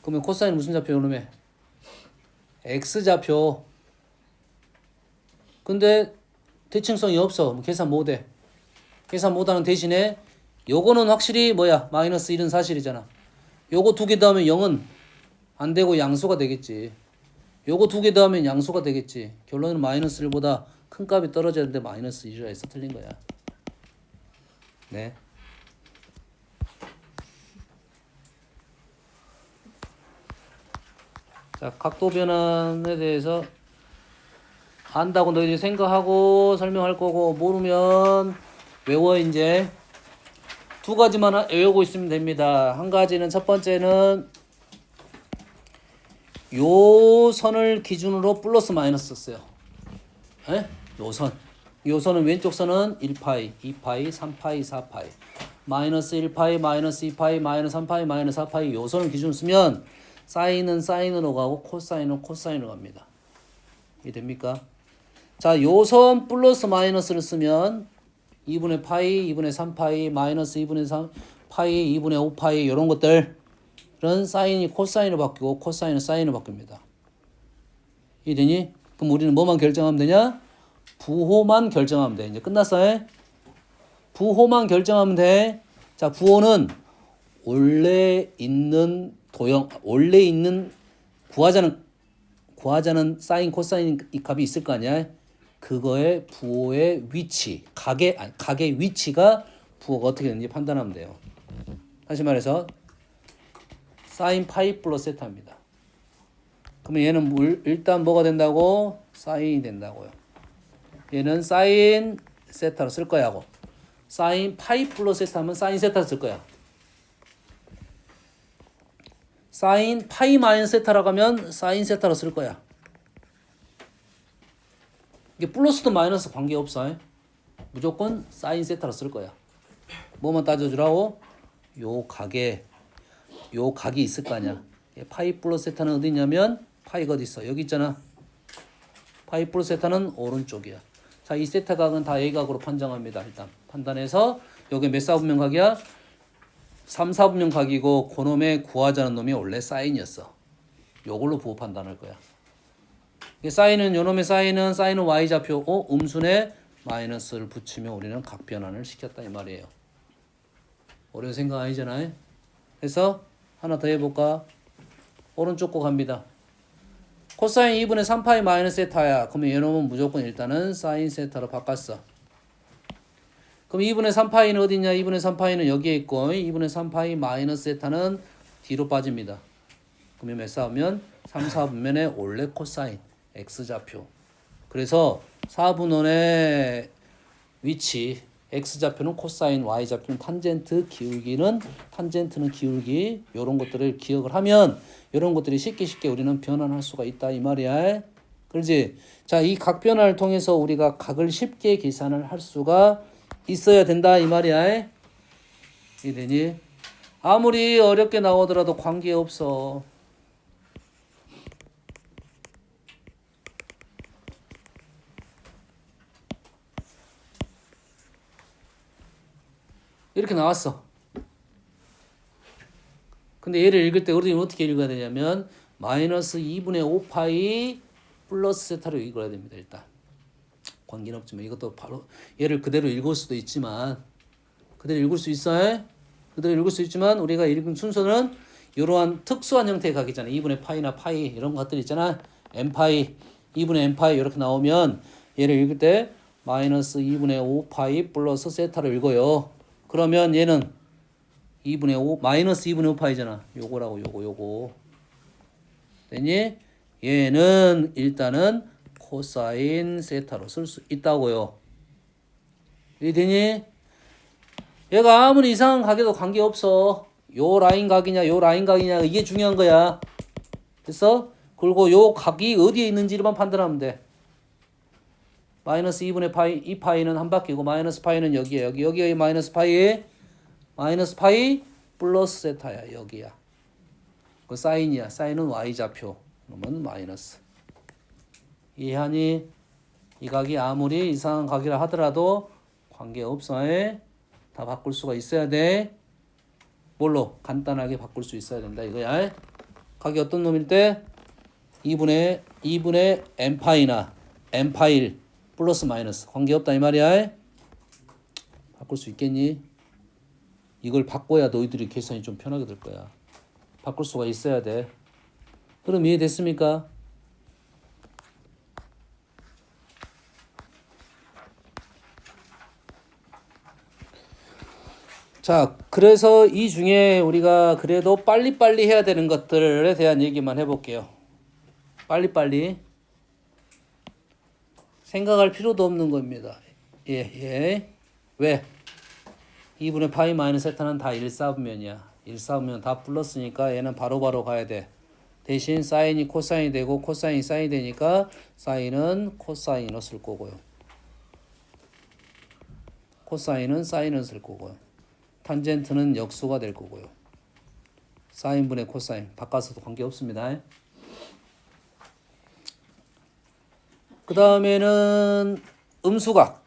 Speaker 1: 그러면 코사인 무슨 좌표 그러면? x좌표. 근데 대칭성이 없어. 계산 못해. 계산 못하는 대신에 요거는 확실히 뭐야? 마이너스 1은 사실이잖아. 요거 두 개 더하면 0은 안 되고 양수가 되겠지. 요거 두 개 더하면 양수가 되겠지. 결론은 마이너스 1보다 큰 값이 떨어져야 되는데 마이너스 1이라 해서 틀린 거야. 네. 자, 각도 변환에 대해서 안다고 너희들이 생각하고 설명할 거고 모르면 외워 이제 두 가지만 외우고 있으면 됩니다. 한 가지는 첫 번째는 요 선을 기준으로 플러스 마이너스 썼어요. 에? 요 선. 요 선은 왼쪽 선은 1파이, 2파이, 3파이, 4파이. 마이너스 1파이, 마이너스 2파이, 마이너스 3파이, 마이너스 4파이 요 선을 기준으로 쓰면 사인은 사인으로 가고 코사인은 코사인으로 갑니다. 이해 됩니까? 자, 요 선 플러스 마이너스를 쓰면 2분의 파이, 2분의 3파이, 마이너스 2분의 3파이, 2분의 5파이 이런 것들은 사인이 코사인으로 바뀌고 코사인은 사인으로 바뀝니다. 이해되니? 그럼 우리는 뭐만 결정하면 되냐? 부호만 결정하면 돼. 이제 끝났어. 부호만 결정하면 돼. 자, 부호는 원래 있는 구하자는 사인 코사인 이 값이 있을 거 아니야? 그거의 부호의 위치, 각의 위치가 부호가 어떻게 되는지 판단하면 돼요. 다시 말해서 사인 파이 플러스 세타입니다. 그러면 얘는 일단 뭐가 된다고? 사인이 된다고요. 얘는 사인 세타로 쓸 거야 하고 사인 파이 플러스 세타면 사인 세타로 쓸 거야. 사인 파이 마이너스 세타라고 하면 사인 세타로 쓸 거야. 이게 플러스도 마이너스 관계없어. 무조건 사인 세타로 쓸 거야. 뭐만 따져주라고? 요 각이 있을 거 아니야. 파이 플러스 세타는 어디 있냐면 파이가 어디 있어? 여기 있잖아. 파이 플러스 세타는 오른쪽이야. 자, 이 세타 각은 다 A각으로 판정합니다. 일단 판단해서 여기 몇 사분면 각이야? 3, 4분면 각이고 그놈의 구하자는 놈이 원래 사인이었어. 요걸로 부호 판단할 거야. 사인은 요놈의 사인은 Y좌표 음순에 마이너스를 붙이면 우리는 각변환을 시켰다 이 말이에요. 어려운 생각 아니잖아요. 그래서 하나 더 해볼까? 오른쪽 거 갑니다. 코사인 2분의 3파이 마이너스 세타야. 그러면 얘놈은 무조건 일단은 사인 세타로 바꿨어. 그럼 2분의 3파이는 어디 있냐? 2분의 3파이는 여기에 있고 2분의 3파이 마이너스 세타는 뒤로 빠집니다. 그러면 몇 싸우면 3, 4분면에 원래 코사인 X좌표. 그래서 4분원의 위치 X좌표는 코사인, Y좌표는 탄젠트, 탄젠트는 기울기 이런 것들을 기억을 하면 이런 것들이 쉽게 우리는 변환할 수가 있다 이 말이야. 그렇지? 자, 이 각변화를 통해서 우리가 각을 쉽게 계산을 할 수가 있어야 된다 이 말이야. 이해되니? 아무리 어렵게 나오더라도 관계없어. 이렇게 나왔어. 근데 얘를 읽을 때 우리는 어떻게 읽어야 되냐면 마이너스 2분의 5파이 플러스 세타로 읽어야 됩니다. 일단 관계는 없지만 이것도 바로 얘를 그대로 읽을 수도 있지만 그대로 읽을 수 있어요. 그대로 읽을 수 있지만 우리가 읽은 순서는 이러한 특수한 형태의 각이잖아. 2분의 파이나 파이 이런 것들 있잖아. n파이 2분의 n파이 이렇게 나오면 얘를 읽을 때 마이너스 2분의 5파이 플러스 세타로 읽어요. 그러면 얘는 2분의 5 마이너스 2분의 5파이잖아. 요거라고 요거 됐니? 얘는 일단은 코사인 세타로 쓸 수 있다고요. 이해되니? 얘가 아무리 이상한 각에도 관계없어. 요 라인 각이냐 요 라인 각이냐 이게 중요한 거야. 그래서 그리고 요 각이 어디에 있는지만 판단하면 돼. 마이너스 2분의 파이, 이 파이는 한 바퀴고 마이너스 파이는 여기에 여기가 마이너스 파이에 마이너스 파이 플러스 세타야 여기야. 그 사인이야. 사인은 Y좌표. 그러면 마이너스. 이해하니? 이 각이 아무리 이상한 각이라 하더라도 관계없어. 다 바꿀 수가 있어야 돼. 뭘로? 간단하게 바꿀 수 있어야 된다 이거야. 각이 어떤 놈일 때? 2분의 n파이나 n파일 플러스 마이너스 관계없다 이 말이야. 바꿀 수 있겠니? 이걸 바꿔야 너희들이 계산이 좀 편하게 될 거야. 바꿀 수가 있어야 돼. 그럼 이해됐습니까? 자, 그래서 이 중에 우리가 그래도 빨리빨리 해야 되는 것들에 대한 얘기만 해볼게요. 빨리빨리. 생각할 필요도 없는 겁니다. 예. 왜? 2분의 파이 마이너스 세타는 다 1사분면이야. 1사분면 다 플러스니까 얘는 바로바로 가야 돼. 대신 사인이 코사인이 되고 코사인이 사인이 되니까 사인은 코사인으로 쓸 거고요. 코사인은 사인을 쓸 거고요. 탄젠트는 역수가 될 거고요. 사인분의 코사인 바꿔서도 관계없습니다. 그 다음에는 음수각.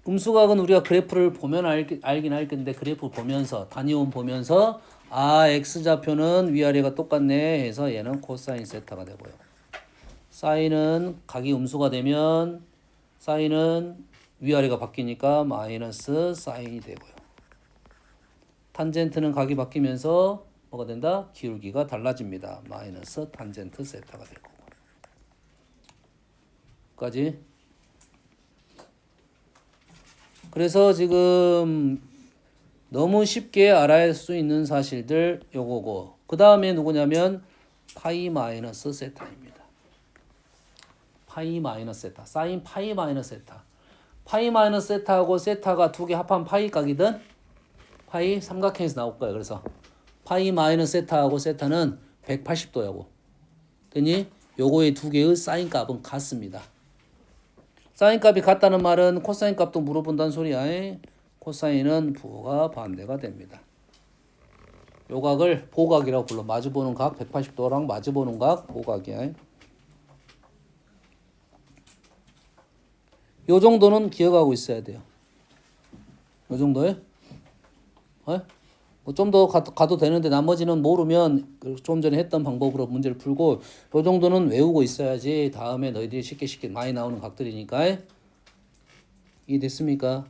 Speaker 1: 음수각은 우리가 그래프를 보면 알긴 할 건데 그래프 보면서 단위원 보면서 X좌표는 위아래가 똑같네 해서 얘는 코사인 세타가 되고요. 사인은 각이 음수가 되면 사인은 위아래가 바뀌니까 마이너스 사인이 되고요. 탄젠트는 각이 바뀌면서 뭐가 된다? 기울기가 달라집니다. 마이너스 탄젠트 세타가 될 거고. 까지. 그래서 지금 너무 쉽게 알아야 수 있는 사실들 요거고 그 다음에 누구냐면 파이 마이너스 세타입니다. 파이 마이너스 세타 사인 파이 마이너스 세타 파이 마이너스 세타하고 세타가 두 개 합한 파이 각이든 파이 삼각형에서 나올 거야. 그래서 파이 마이너스 세타하고 세타는 180도라고 됐니? 요거의 두 개의 사인 값은 같습니다. 사인 값이 같다는 말은 코사인 값도 물어본다는 소리야. 코사인은 부호가 반대가 됩니다. 요 각을 보각이라고 불러. 마주보는 각 180도랑 마주보는 각 보각이야. 요 정도는 기억하고 있어야 돼요. 요 정도에? 뭐좀 더 가도 되는데 나머지는 모르면 좀 전에 했던 방법으로 문제를 풀고 요 정도는 외우고 있어야지 다음에 너희들이 쉽게 많이 나오는 각들이니까. 이해됐습니까?